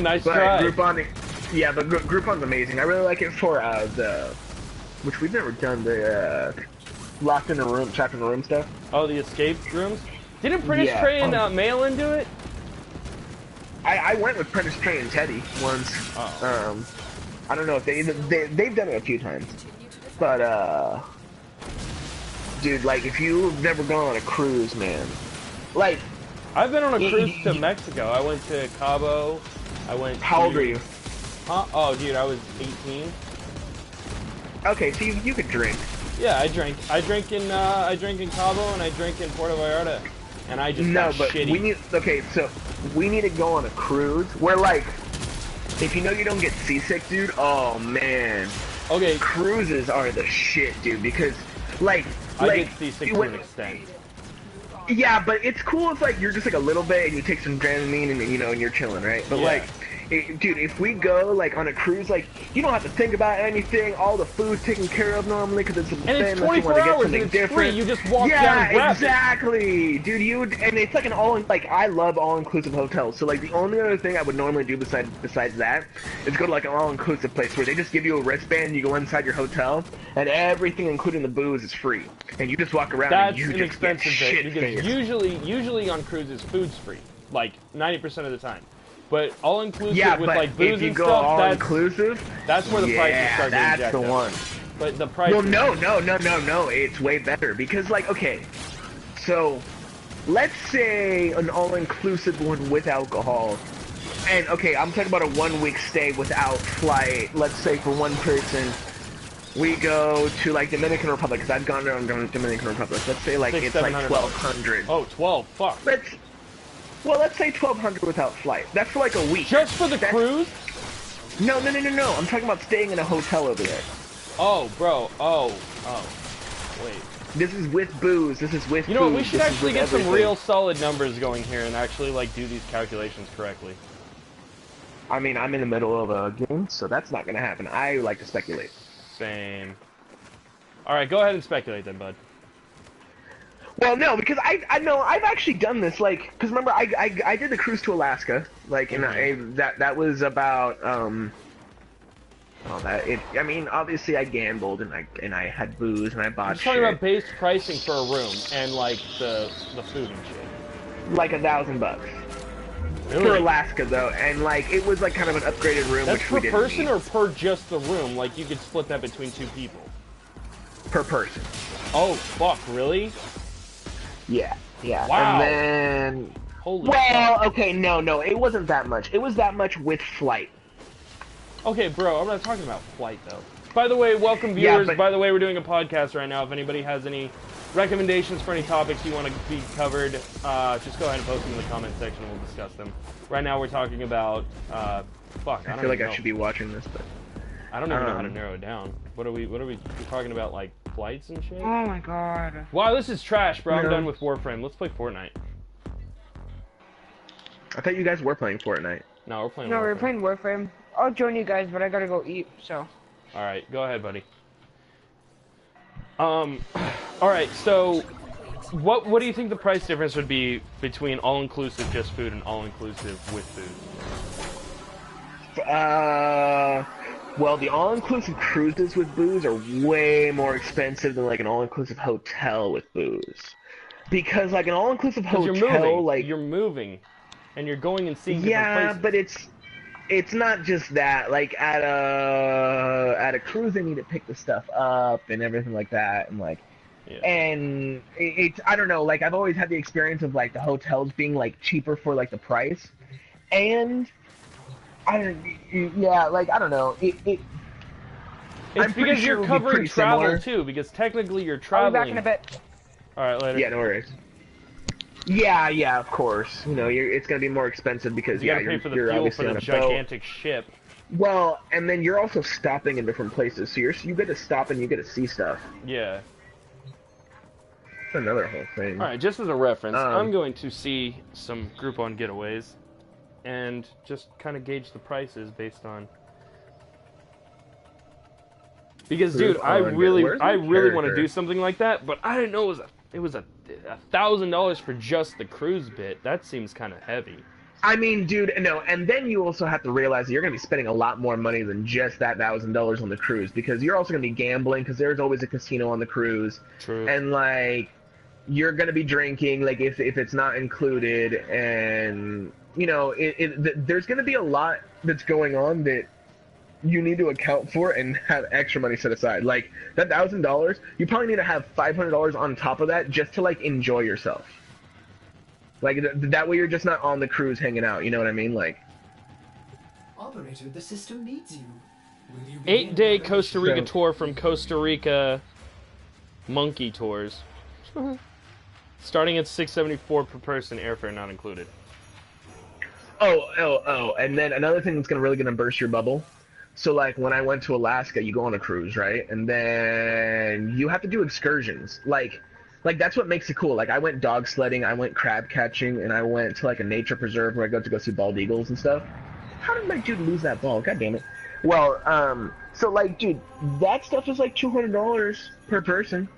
Nice but try. Groupon, yeah, but Groupon's amazing. I really like it for, which we've never done, the, locked in a room, trapped in a room stuff. Oh, the escape rooms? Didn't British Trey and Mail-In do it? I went with Prentice Trey and Teddy once. Oh. I don't know if they've done it a few times, but dude, like if you've never gone on a cruise, man, like I've been on a cruise to Mexico. I went to Cabo. I went. How old are you? Huh? Oh, dude, I was 18. Okay, so you could drink. Yeah, I drank. I drank in Cabo and I drank in Puerto Vallarta, and I just got shitty. We need. Okay, so we need to go on a cruise where, like, if you know you don't get seasick, dude. Oh man. Okay. Cruises are the shit, dude. Because, like, I get seasick to an extent. Yeah, but it's cool if, like, you're just, like, a little bit and you take some Dramamine and, you know, and you're chilling, right? But, like, dude, if we go, like, on a cruise, like, you don't have to think about anything. All the food's taken care of normally because it's a buffet. And it's 24 hours and it's different. Free. You just walk down and grab exactly. Dude, and it's like an I love all-inclusive hotels. So, like, the only other thing I would normally do besides that is go to, like, an all-inclusive place where they just give you a wristband, you go inside your hotel, and everything, including the booze, is free. And you just walk around and you just expensive get shit because usually on cruises, food's free. Like, 90% of the time. But all-inclusive with, like, booze and stuff, all-inclusive, that's where the prices start getting jacked up. One. But the price... Well, no. It's way better. Because, like, okay, so, let's say an all-inclusive one with alcohol. And, okay, I'm talking about a 1-week stay without flight. Let's say for one person, we go to, like, Dominican Republic, because I've gone around Dominican Republic. Let's say, like, it's like $1,200. Oh, 12, fuck. Well, let's say $1,200 without flight. That's for like a week. Just for the cruise? No. I'm talking about staying in a hotel over there. Oh, bro. Oh. Wait. This is with booze. This is with food. You know what? We should actually get some real solid numbers going here and actually, like, do these calculations correctly. I mean, I'm in the middle of a game, so that's not gonna happen. I like to speculate. Same. Alright, go ahead and speculate then, bud. Well, no, because I know I've actually done this, like, because remember I did the cruise to Alaska, like, and that was about I mean, obviously I gambled and I had booze and I bought shit. I'm talking about base pricing for a room and like the food and shit. Like $1,000. Really? For Alaska though, and like it was like kind of an upgraded room. That's which per we didn't person need. or per just the room? Like you could split that between 2 people. Per person. Oh fuck! Really? Yeah. Wow. And then... Holy fuck. Okay, no, it wasn't that much. It was that much with flight. Okay, bro, I'm not talking about flight, though. By the way, welcome viewers. By the way, we're doing a podcast right now. If anybody has any recommendations for any topics you want to be covered, just go ahead and post them in the comment section and we'll discuss them. Right now we're talking about, fuck, I feel like I should be watching this, but... I don't even know how to narrow it down. What are we talking about, like, flights and shit? Oh my god. Wow, this is trash, bro. I'm done with Warframe. Let's play Fortnite. I thought you guys were playing Fortnite. No, we're playing Warframe. No, we're playing Warframe. I'll join you guys, but I gotta go eat, so. Alright, go ahead, buddy. Alright, so... What do you think the price difference would be between all-inclusive just food and all-inclusive with food? Well, the all-inclusive cruises with booze are way more expensive than like an all-inclusive hotel with booze. Because like an all-inclusive hotel, you're moving, and you're going and seeing different yeah, places. but it's not just that. Like at a cruise, they need to pick the stuff up and everything like that, and like, yeah. and it's I don't know. Like I've always had the experience of like the hotels being like cheaper for like the price, and like I don't know. It's I'm because sure you're covering travel similar. too, because technically you're I'll be traveling. back in a bit. All right, later. Yeah, no worries. Yeah, of course. You know, it's gonna be more expensive because You gotta pay for the you're fuel obviously for on the a gigantic ship. Well, and then you're also stopping in different places, so you get to stop and you get to see stuff. Yeah. That's another whole thing. All right, just as a reference, I'm going to see some Groupon getaways, and just kind of gauge the prices based on. Because, dude, I really want to do something like that, but I didn't know it was $1,000 for just the cruise bit. That seems kind of heavy. I mean, dude, no, and then you also have to realize that you're going to be spending a lot more money than just that $1,000 on the cruise, because you're also going to be gambling, because there's always a casino on the cruise. True. And, like, you're going to be drinking, like, if it's not included, and, you know, there's going to be a lot that's going on that you need to account for and have extra money set aside. Like, that $1,000, you probably need to have $500 on top of that just to, like, enjoy yourself. Like, that way you're just not on the cruise hanging out, you know what I mean? Like, Operator, the system needs you. Will you be 8-day Costa Rica tour from Costa Rica Monkey Tours. Starting at $674 per person, airfare not included. Oh, and then another thing that's really gonna burst your bubble. So, like, when I went to Alaska, you go on a cruise, right? And then you have to do excursions. Like that's what makes it cool. Like, I went dog sledding, I went crab catching, and I went to, like, a nature preserve where I got to go see bald eagles and stuff. How did my dude lose that ball? God damn it. Well, so, like, dude, that stuff is, like, $200 per person.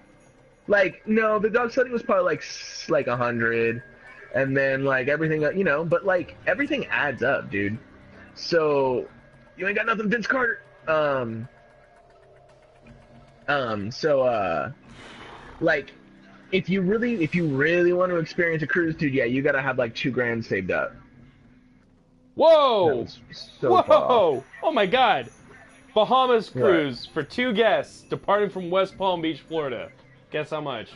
Like, no, the dog sledding was probably, like 100. And then, like, everything, you know, but, like, everything adds up, dude. So, you ain't got nothing, Vince Carter. Like, if you really want to experience a cruise, dude, yeah, you gotta have, like, $2,000 saved up. Whoa! So Whoa! far. Oh my God! Bahamas What? cruise for 2 guests departing from West Palm Beach, Florida. Guess how much?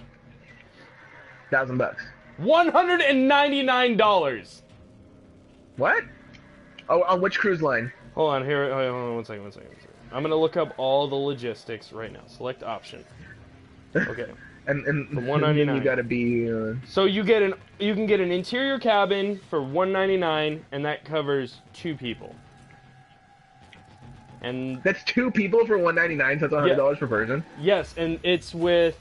$1,000. $199. What? Oh, on which cruise line? Hold on, here. Hold on, one second. I'm gonna look up all the logistics right now. Select option. Okay. And For $199. you gotta be. So you can get an interior cabin for $199, and that covers 2 people. And That's 2 people for $199. So that's $100 per person. yes, and it's with.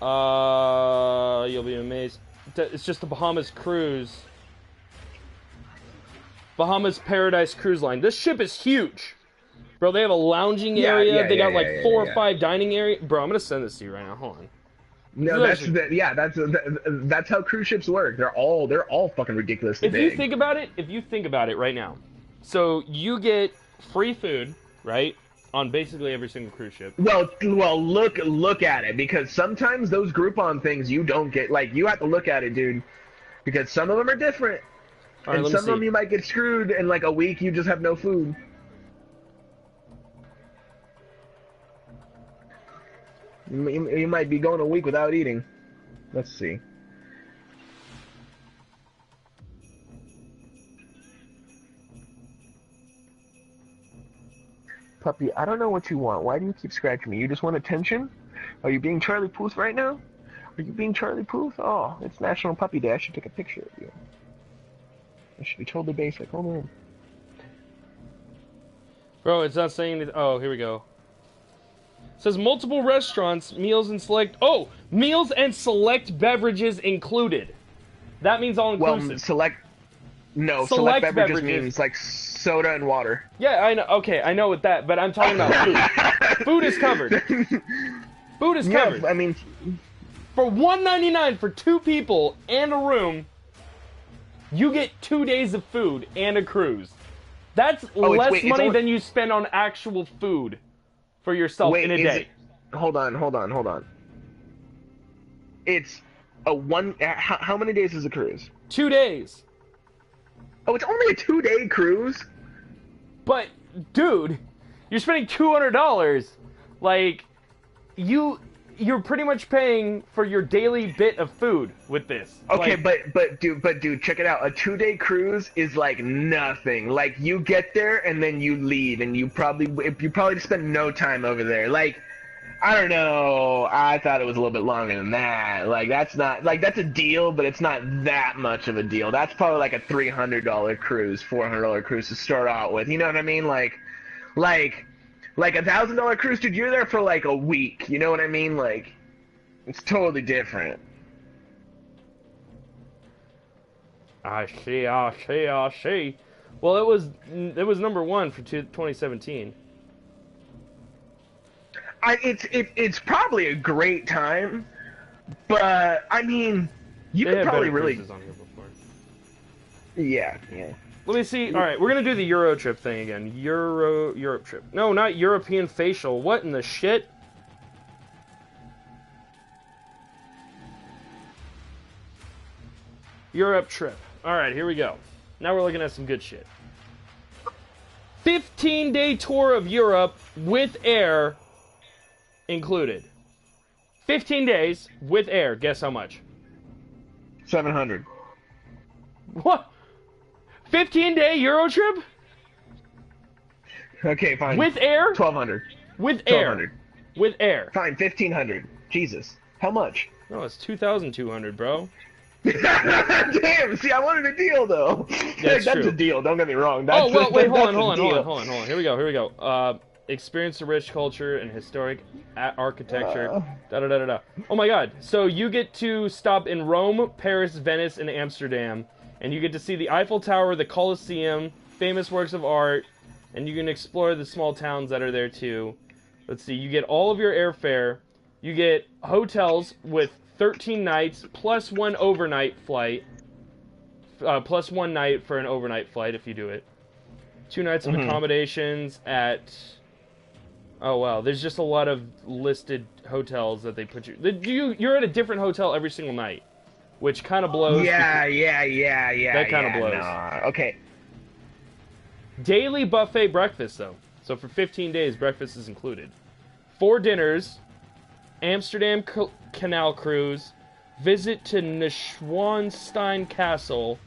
You'll be amazed. It's just the Bahamas cruise. Bahamas Paradise Cruise Line. This ship is huge. Bro, they have a lounging area. They got like 4 or 5 dining areas. Bro, I'm going to send this to you right now. Hold on. No, that's how cruise ships work. They're all fucking ridiculously big. If you think about it right now. So you get free food, right? On basically every single cruise ship. Well, look at it, because sometimes those Groupon things you don't get. Like, you have to look at it, dude, because some of them are different, All right, and let me some of them see. you might get screwed in like a week. You just have no food. You might be going a week without eating. Let's see. Puppy, I don't know what you want. Why do you keep scratching me? You just want attention? Are you being Charlie Puth right now? Are you being Charlie Puth? Oh, it's National Puppy Day. I should take a picture of you. I should be totally basic. Hold on. Bro, it's not saying that. Oh, here we go. It says multiple restaurants, meals and select. Oh, meals and select beverages included. That means all inclusive. Well, select beverages means like soda and water. Yeah, I know. Okay, I know what that, but I'm talking about food. Food is covered. Food is covered. Yeah, I mean, for $199 for 2 people and a room, you get 2 days of food and a cruise. That's less wait, money than you spend on actual food for yourself in a day. Hold on. It's a one. How many days is a cruise? 2 days. Oh, it's only a 2-day cruise. But, dude, you're spending $200. Like, you're pretty much paying for your daily bit of food with this. Okay, like, but dude, check it out. A 2-day cruise is like nothing. Like, you get there and then you leave, and you probably spend no time over there. Like, I don't know. I thought it was a little bit longer than that. Like, that's a deal, but it's not that much of a deal. That's probably like a $300 cruise, $400 cruise to start out with. You know what I mean? Like $1,000 cruise, dude. You're there for like a week. You know what I mean? Like, it's totally different. I see. Well, it was #1 for 2017. It's probably a great time, but I mean, you could probably really. On here before. Yeah. Let me see. All right, we're gonna do the Euro trip thing again. Europe trip. No, not European facial. What in the shit? Europe trip. All right, here we go. Now we're looking at some good shit. 15-day tour of Europe with air included. 15 days with air. Guess how much? 700. What? 15-day Euro trip? Okay, fine. With air? 1,200. With 1,200. air. With air. Fine, 1,500. Jesus. How much? No, it's 2,200, bro. Damn, see, I wanted a deal, though. That's true. a deal, don't get me wrong. Wait, hold on. Here we go. Experience the rich culture and historic architecture. Oh my god. So you get to stop in Rome, Paris, Venice, and Amsterdam. And you get to see the Eiffel Tower, the Colosseum, famous works of art. And you can explore the small towns that are there too. Let's see, you get all of your airfare. You get hotels with 13 nights, plus 1 overnight flight. Plus 1 night for an overnight flight if you do it. 2 nights of accommodations at... Oh, wow. There's just a lot of listed hotels that they put you... You're at a different hotel every single night, which kind of blows. Yeah. That kind of blows. Nah. Okay. Daily buffet breakfast, though. So for 15 days, breakfast is included. 4 dinners, Amsterdam Canal Cruise, visit to Neuschwanstein Castle,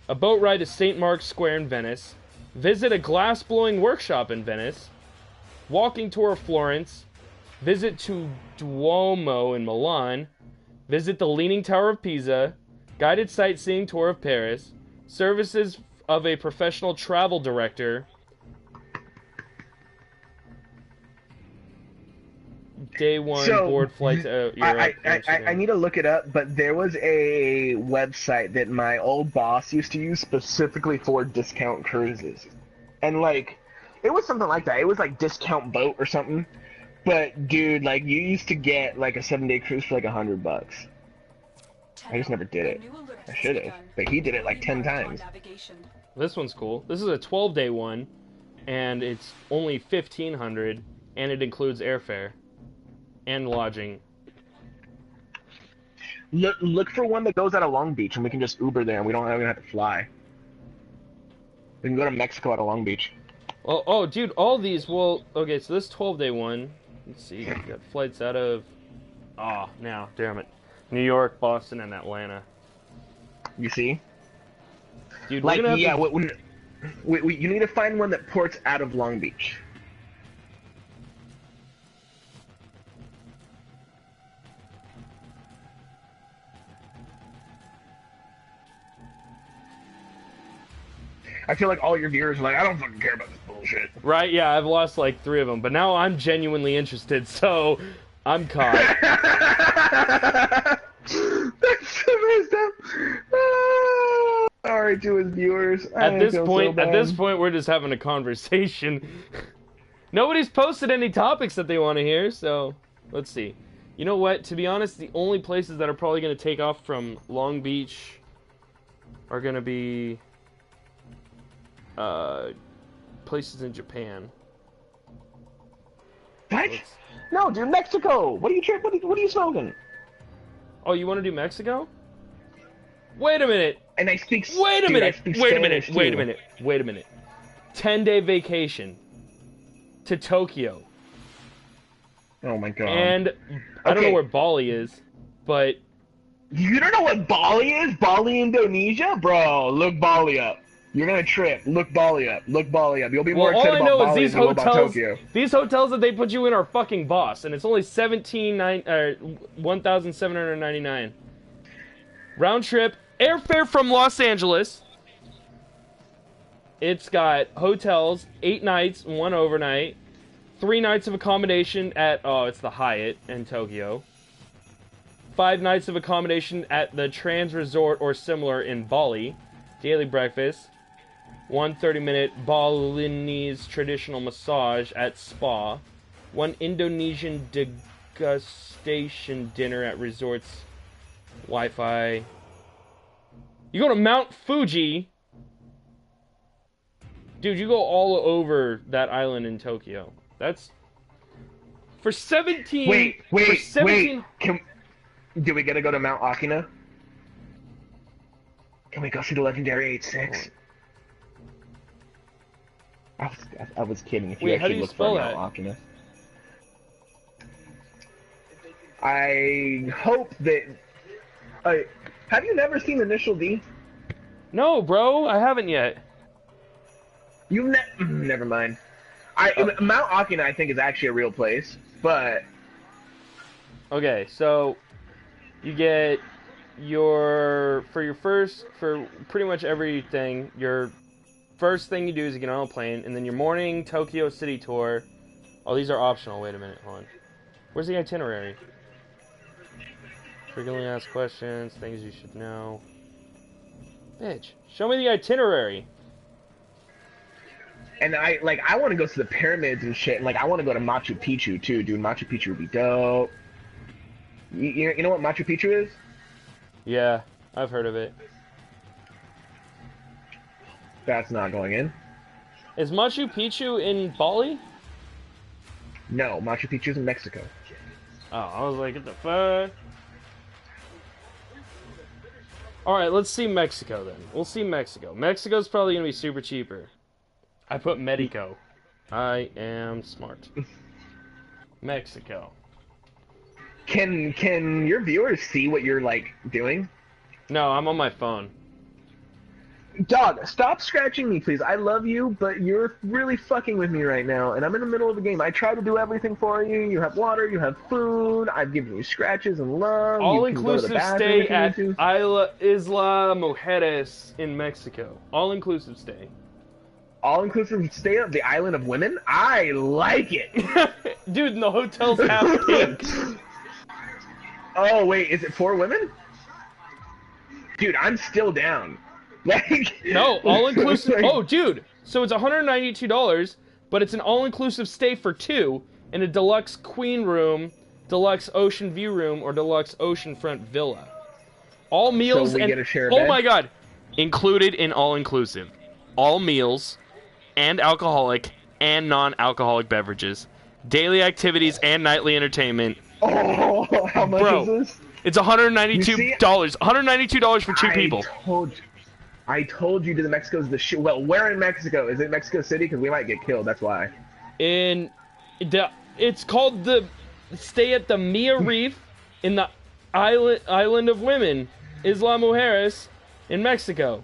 a boat ride to St. Mark's Square in Venice, visit a glass-blowing workshop in Venice, walking tour of Florence, visit to Duomo in Milan, visit the Leaning Tower of Pisa, guided sightseeing tour of Paris, services of a professional travel director, Day 1 board flight to Europe. I need to look it up, but there was a website that my old boss used to use specifically for discount cruises. And, like, it was something like that. It was, like, Discount Boat or something. But, dude, like, you used to get, like, a 7-day cruise for, like, $100. I just never did it. I should have. But he did it, like, 10 times. This one's cool. This is a 12-day one, and it's only $1,500, and it includes airfare and lodging. Look for one that goes out of Long Beach, and we can just Uber there, and we don't even have to fly. We can go to Mexico out of Long Beach. Oh, dude, all these, well, okay, so this 12-day one, let's see, we got flights out of, now, damn it, New York, Boston, and Atlanta. You see? Dude, like, yeah, you need to find one that ports out of Long Beach. I feel like all your viewers are like, I don't fucking care about this bullshit. Right, yeah, I've lost like 3 of them, but now I'm genuinely interested, so I'm caught. That's so messed up. Sorry to his viewers. At this point, we're just having a conversation. Nobody's posted any topics that they want to hear, so let's see. You know what? To be honest, the only places that are probably going to take off from Long Beach are going to be... places in Japan. What? No, dude, Mexico. What are you What are you smoking? Oh, you want to do Mexico? Wait a minute. And I speak. Wait a dude, minute. I speak Wait a Spanish, minute. Wait a too. minute. Wait a minute. 10-day vacation to Tokyo. Oh my god. And I don't know Okay. where Bali is, but You don't know what Bali is? Bali, Indonesia? Bro, look Bali up. You're gonna trip. Look Bali up. Look Bali up. You'll be more well, all excited I about know is Bali these than you will about hotels. Tokyo. These hotels that they put you in are fucking boss, and it's only 1,799. Round trip airfare from Los Angeles. It's got hotels, 8 nights, 1 overnight, 3 nights of accommodation at it's the Hyatt in Tokyo. 5 nights of accommodation at the Trans Resort or similar in Bali. Daily breakfast. 1 30-minute Balinese traditional massage at spa. 1 Indonesian degustation dinner at resorts. Wi-Fi. You go to Mount Fuji. Dude, you go all over that island in Tokyo. That's for 17. Wait. Do we gotta go to Mount Akina? Can we go see the legendary 8-6? I was kidding. If you Wait, how do actually you look spell for that? Mount Akina. I hope that. Have you never seen Initial D? No, bro, I haven't yet. You never mind. Mount Akina, I think, is actually a real place, but Okay, so you get for pretty much everything, your first thing you do is you get on a plane, and then your morning Tokyo City tour. Oh, these are optional. Wait a minute, hold on. Where's the itinerary? Frequently asked questions, things you should know. Bitch, show me the itinerary. and I want to go to the pyramids and shit. And, I want to go to Machu Picchu too, dude. Machu Picchu would be dope. You know what Machu Picchu is? Yeah, I've heard of it. That's not going in. Is Machu Picchu in Bali? No, Machu Picchu's in Mexico. Oh, I was like, what the fuck? Alright, let's see Mexico then. We'll see Mexico. Mexico's probably gonna be super cheaper. I put Medico. I am smart. Mexico. Can your viewers see what you're doing? No, I'm on my phone. Dog, stop scratching me, please. I love you, but you're really fucking with me right now, and I'm in the middle of the game. I try to do everything for you. You have water, you have food. I've given you scratches and love. All-inclusive stay at Isla Mujeres in Mexico. All-inclusive stay. All-inclusive stay at the island of women? I like it. Dude, and the hotel's half pink. Oh, wait, is it for women? Dude, I'm still down. No, all-inclusive. Oh, dude. So it's $192, but it's an all-inclusive stay for 2 in a deluxe queen room, deluxe ocean view room, or deluxe oceanfront villa. All meals So we and get a share of oh bed? my god, included in all-inclusive. All meals and alcoholic and non-alcoholic beverages, daily activities and nightly entertainment. Oh, how much Bro, is this? It's $192. $192 for 2 people. I told you to the Mexico's the shit. Well, where in Mexico? Is it Mexico City? Because we might get killed. That's why. It's called the stay at the Mia Reef in the island of women, Isla Mujeres, in Mexico.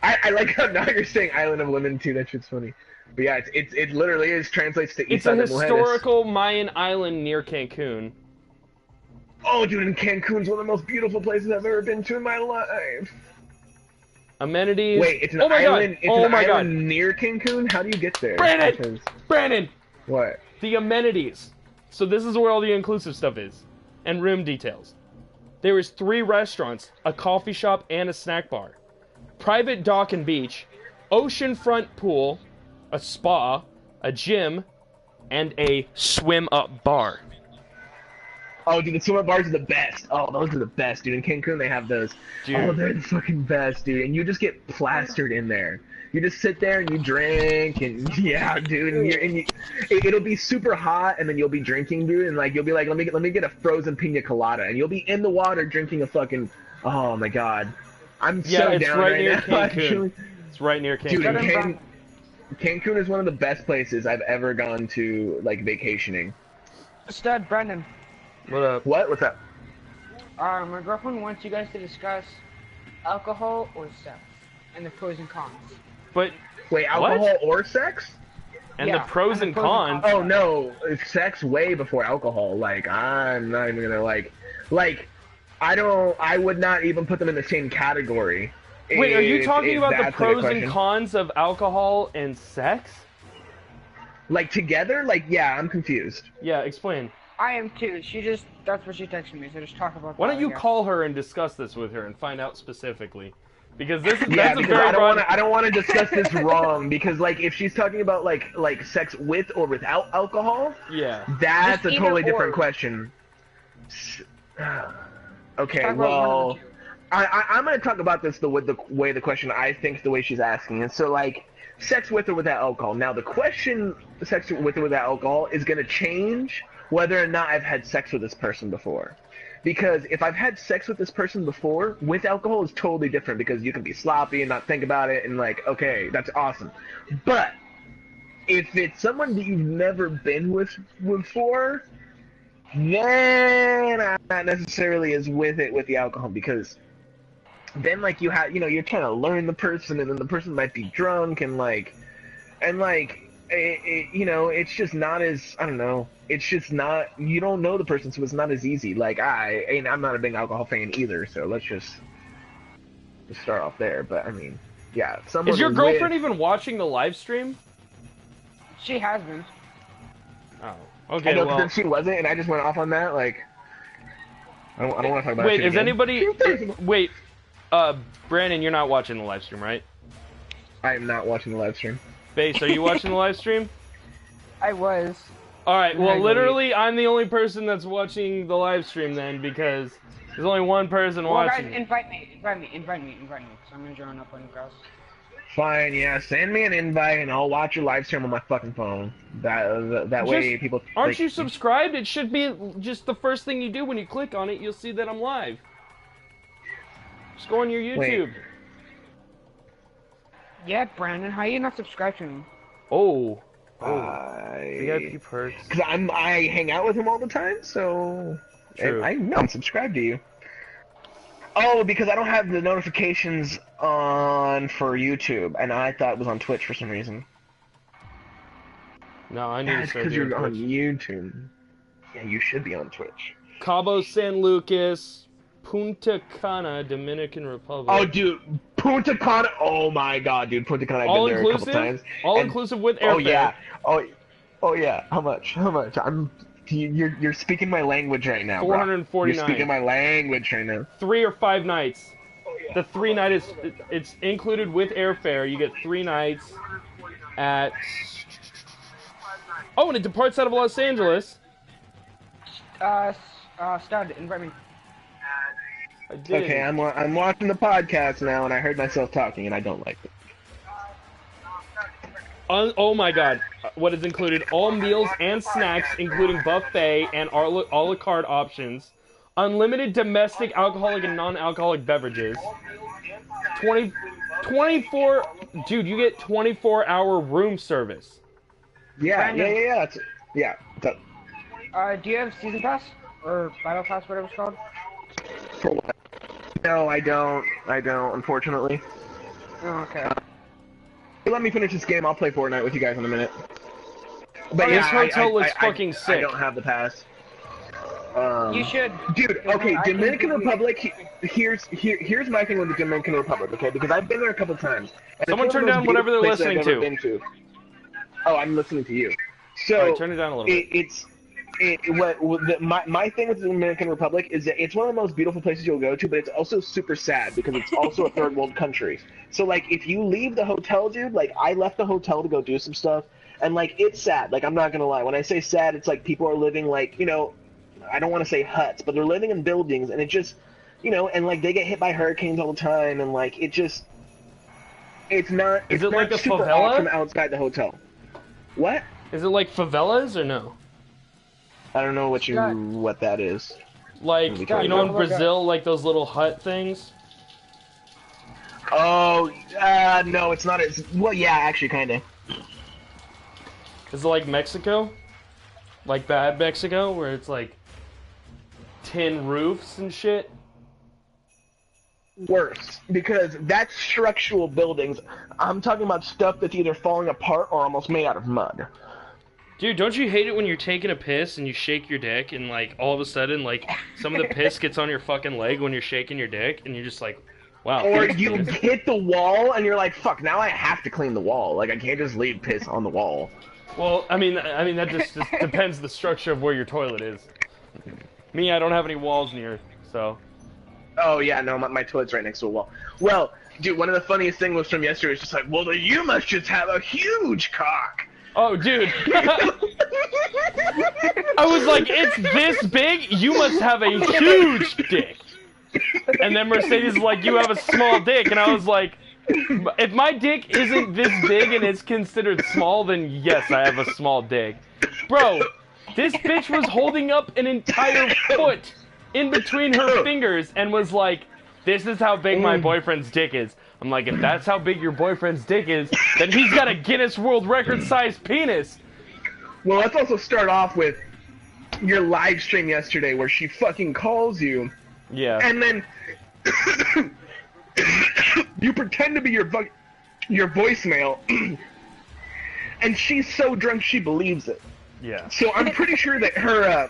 I like how now you're saying Island of Women too. That shit's funny. But yeah, it literally translates to It's Isla a de Mujeres. historical Mayan island near Cancun. Oh, dude, and Cancun's one of the most beautiful places I've ever been to in my life. Amenities. Wait, it's an oh my island. God. It's oh an my island God. near Cancun. How do you get there? Brandon. Brandon. What? The amenities. So this is where all the inclusive stuff is, and room details. There is 3 restaurants, a coffee shop, and a snack bar. Private dock and beach, oceanfront pool, a spa, a gym, and a swim-up bar. Oh, dude, the swim-up bars are the best. Oh, those are the best, dude. In Cancun, they have those. Dude. Oh, they're the fucking best, dude. And you just get plastered in there. You just sit there and you drink, and yeah, dude, it'll be super hot, and then you'll be drinking, dude, and like you'll be like, let me get a frozen pina colada, and you'll be in the water drinking a fucking, oh my god, I'm so it's down right right near now. Cancun. Actually. It's right near Cancun. Dude, Cancun is one of the best places I've ever gone to, like vacationing. Stud, Brendan. What up? What's up? My girlfriend wants you guys to discuss alcohol or sex and the pros and cons. But wait, alcohol or sex? And the pros and cons. Oh no, sex way before alcohol. Like I'm not even gonna like I would not even put them in the same category. Wait, are you talking about the pros and cons of alcohol and sex? Like together? Like yeah, I'm confused. Yeah, explain. I am too. That's what she texted me, so just talk about that. Why don't you call her and discuss this with her and find out specifically? Because that's because a very I don't want to discuss this wrong, because like if she's talking about like sex with or without alcohol, yeah, that's a totally different question. Okay, well, I'm gonna talk about this the way the question I think the way she's asking it. So like sex with or without alcohol. Now the question sex with or without alcohol is gonna change whether or not I've had sex with this person before. Because if I've had sex with this person before, with alcohol is totally different, because you can be sloppy and not think about it and like, okay, that's awesome. But if it's someone that you've never been with before, then I'm not necessarily as with it with the alcohol, because then like you're trying to learn the person, and then the person might be drunk and it's just not as, I don't know, it's just not, you don't know the person, so it's not as easy. Like, I'm not a big alcohol fan either, so let's just start off there. But, I mean, yeah. Is your girlfriend even watching the live stream? She has been. Oh, okay, well. She wasn't, and I just went off on that, like, I don't want to talk about it. Wait, is anybody... Wait, Brandon, you're not watching the live stream, right? I am not watching the live stream. Base, are you watching the live stream? I was. Alright, well, literally, I'm the only person that's watching the live stream then, because there's only one person watching. Guys, invite me, because I'm gonna join up on you guys. Fine, yeah, send me an invite and I'll watch your live stream on my fucking phone. That way people... Aren't you subscribed? It should be just the first thing you do when you click on it, you'll see that I'm live. Just go on your YouTube. Wait. Yeah, Brandon, how you not subscribed to me? Oh. VIP perks. Because I hang out with him all the time, so I know I'm subscribed to you. Oh, because I don't have the notifications on for YouTube, and I thought it was on Twitch for some reason. No, I need to start because you're on YouTube. Yeah, you should be on Twitch. Cabo San Lucas, Punta Cana, Dominican Republic. Oh, dude, Punta Cana. Oh my God, dude, Punta Cana. I've been there a couple times. All inclusive with airfare. Oh yeah. Oh yeah. How much? You're speaking my language right now. $449. You're speaking my language right now. 3 or 5 nights. Oh, yeah. The 3 night it's included with airfare. You get 3 nights at. Oh, and it departs out of Los Angeles. Stud, invite me. I did. Okay, I'm watching the podcast now, and I heard myself talking, and I don't like it. Oh my God! What is included? All meals and snacks, including buffet and a la carte options. Unlimited domestic alcoholic and non-alcoholic beverages. 24. Dude, you get 24-hour room service. Yeah. Yeah. Do you have season pass or battle pass, whatever it's called? No, I don't. Unfortunately. Oh, okay. Let me finish this game. I'll play Fortnite with you guys in a minute. But this hotel looks fucking sick. I don't have the pass. You should. Dude, okay, Dominican Republic. Here's my thing with the Dominican Republic, okay? Because I've been there a couple times. Someone turn down whatever they're listening to. Oh, I'm listening to you. So right, turn it down a little bit. My thing with the Dominican Republic is that it's one of the most beautiful places you'll go to, but it's also super sad because it's also a third world country. So like if you leave the hotel, dude, like I left the hotel to go do some stuff, and like it's sad. Like I'm not gonna lie, when I say sad, it's like people are living like, I don't want to say huts, but they're living in buildings, and it just, and like they get hit by hurricanes all the time, and like it just, It's not. Is it's it like not a super favela? awesome outside the hotel. What? Is it like favelas or no? I don't know Scott. what that is. Like, Scott, you know, in look up. Brazil, like those little hut things? Oh, no, it's not as well. Yeah, actually, kind of. Is it like Mexico? Like bad Mexico, where it's like tin roofs and shit? Worse, because that's structural buildings. I'm talking about stuff that's either falling apart or almost made out of mud. Dude, don't you hate it when you're taking a piss and you shake your dick and, like, all of a sudden, like, some of the piss gets on your fucking leg when you're shaking your dick and you're just like, wow. Or you hit the wall and you're like, fuck, now I have to clean the wall. Like, I can't just leave piss on the wall. Well, I mean that just depends the structure of where your toilet is. Me, I don't have any walls near, so. Oh, yeah, no, my toilet's right next to a wall. Well, dude, one of the funniest things was from yesterday was just like, well, then you must just have a huge cock. Oh, dude. I was like, it's this big? You must have a huge dick. And then Mercedes is like, you have a small dick. And I was like, if my dick isn't this big and it's considered small, then yes, I have a small dick. Bro, this bitch was holding up an entire foot in between her fingers and was like, this is how big my boyfriend's dick is. I'm like, if that's how big your boyfriend's dick is, then he's got a Guinness World Record-sized penis. Well, let's also start off with your live stream yesterday where she fucking calls you. Yeah. And then you pretend to be your voicemail, and she's so drunk she believes it. Yeah. So I'm pretty sure that her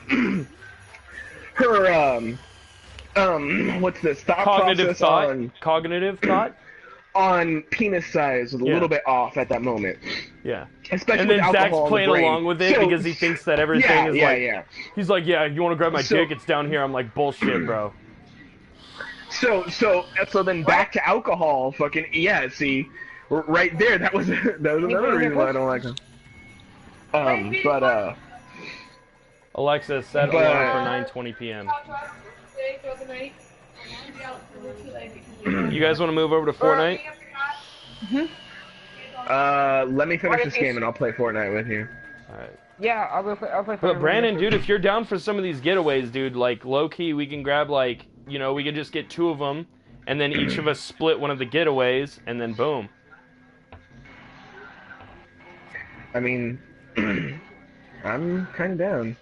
what's this thought Cognitive process thought. Cognitive thought. on penis size was a little bit off at that moment. Yeah. Especially And with then alcohol Zach's in the playing brain. along with it So- because he thinks that everything is like. Yeah. He's like, yeah, you want to grab my So- dick? It's down here. I'm like, bullshit, bro. So then back to alcohol. Fucking yeah. See, right there. That was another reason why I don't like him. Alexa, set But- alarm for 9:20 p.m. You guys want to move over to Fortnite? let me finish this game and I'll play Fortnite with you. Alright. Yeah, I'll play. But Brandon, dude, if you're down for some of these getaways, dude, like, low-key, we can grab, like, you know, we can just get 2 of them, and then each of us split one of the getaways, and then boom. I mean, I'm kind of down.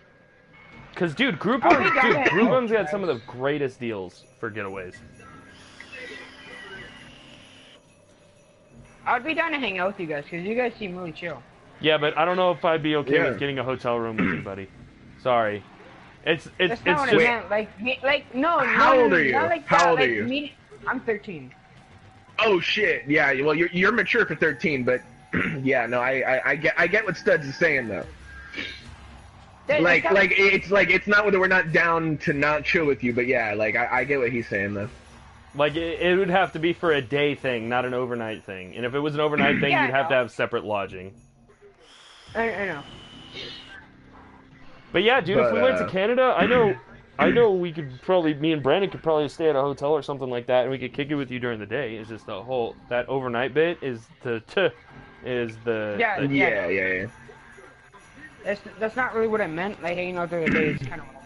Because, dude, Groupon's got some of the greatest deals for getaways. I'd be down to hang out with you guys because you guys seem really chill. Yeah, but I don't know if I'd be okay Yeah. with getting a hotel room with you, buddy. Sorry. It's That's not what just... I meant. Like no. How no, old no, are you? Not like How that. old are like, you? I'm 13. Oh shit! Yeah, well you're mature for 13, but yeah, no, I get what Studs is saying though. It's not whether we're not down to not chill with you, but yeah, like I get what he's saying though. Like, it would have to be for a day thing, not an overnight thing. And if it was an overnight thing, Yeah, you'd have I to know. have separate lodging. I know. But yeah, dude, if But, we went to Canada, I know me and Brandon could probably stay at a hotel or something like that, and we could kick it with you during the day. It's just that overnight bit is Yeah. That's not really what I meant. Like hanging out during the day is kind of what I meant.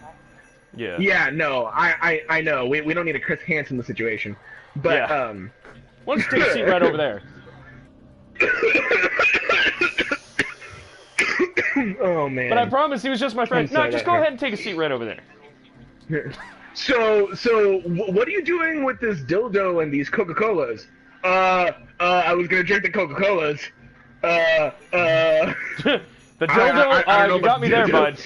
Yeah. Yeah, no, I know. We don't need a Chris Hansen situation, but Yeah. Why don't you take a seat right over there? Oh man. But I promise he was just my friend. I'm No, sorry, just that go hurt. ahead and take a seat right over there. So what are you doing with this dildo and these Coca-Colas? I was gonna drink the Coca-Colas. The dildo, I don't know you got about me there, bud.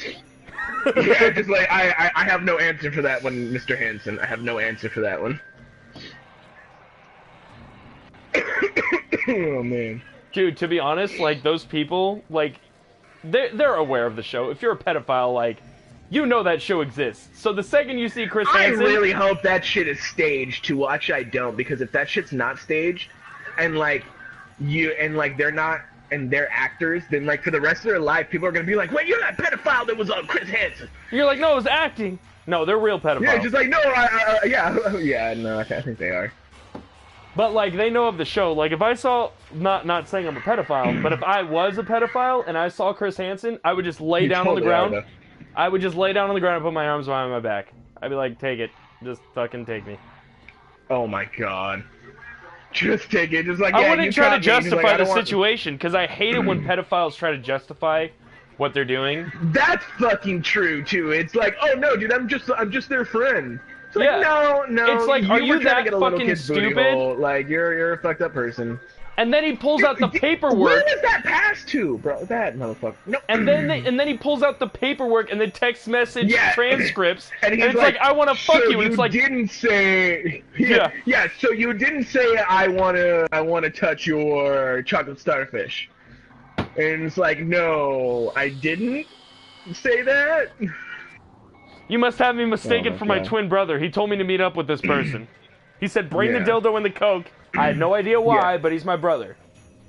Yeah, just like I have no answer for that one, Mr. Hansen. I have no answer for that one. Oh man. Dude, to be honest, like, those people, like, they're aware of the show. If you're a pedophile, like, you know that show exists. So the second you see Chris I Hansen... really hope that shit is staged to watch. I don't, because if that shit's not staged, and they're not, and they're actors, then like for the rest of their life, people are gonna be like, "Wait, you're that pedophile that was on Chris Hansen." You're like, no, it was acting. No, they're real pedophiles. Yeah, just like no, yeah, no, I think they are. But like they know of the show. Like if I saw, not saying I'm a pedophile, but if I was a pedophile and I saw Chris Hansen, I would just lay down on the ground. I would just lay down on the ground and put my arms behind my back. I'd be like, take it, just fucking take me. Oh my god. Just take it. Just like I yeah, wouldn't you try to caught me. Just justify like, the situation because I hate it when pedophiles try to justify what they're doing. That's fucking true too. It's like, oh no, dude, I'm just their friend. It's like, Yeah. no. It's like, are you were trying that to get a little fucking kid's booty stupid? hole. Like you're a fucked up person. And then he pulls out the Where paperwork. does that pass to, bro? That motherfucker. No. And then he pulls out the paperwork and the text message transcripts, and he's it's like, I want to fuck you. And it's like, didn't say. Yeah. Yeah. So you didn't say I wanna touch your chocolate starfish. And it's like, no, I didn't say that. you must have me mistaken Oh, for my God. twin brother. He told me to meet up with this person. He said, bring the Yeah. dildo and the coke. I had no idea why, Yeah. but he's my brother.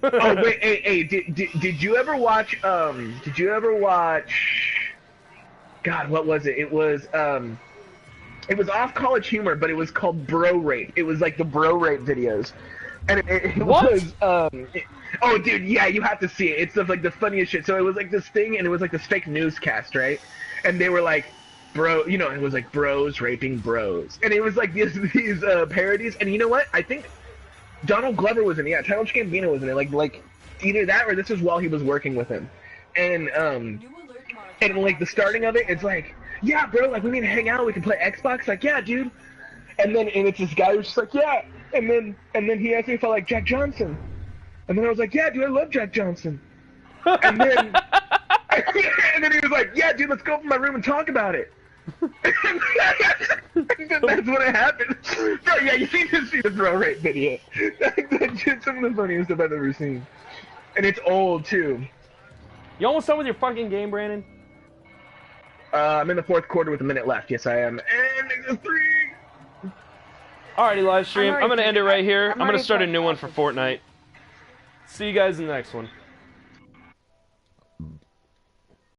Oh wait, hey, did you ever watch God, what was it? It was off College Humor, but it was called Bro Rape. It was like the Bro Rape videos. And it What? was oh dude, yeah, you have to see it. It's like the funniest shit. So it was like this thing, and it was like this fake newscast, right? And they were like, bro, you know, it was like bros raping bros, and it was like these parodies. And you know what? I think Donald Glover was in it. Yeah, Childish Gambino was in it. Like either that or this is while he was working with him. And like the starting of it, it's like, yeah, bro, like we need to hang out. We can play Xbox. Like, yeah, dude. And it's this guy who's just like, yeah. And then he asked me if I like Jack Johnson. And then I was like, yeah, dude, I love Jack Johnson. And then and then he was like, yeah, dude, let's go up in my room and talk about it. And that's what happened. Bro, yeah, you need to see the Bro Rape video. That's just some of the funniest stuff I've ever seen. And it's old, too. You almost done with your fucking game, Brandon? I'm in the fourth quarter with a minute left. Yes, I am. And it's a 3. Alrighty, live stream. I'm gonna end it right here. I'm gonna already start a playing new one for Fortnite. See you guys in the next one.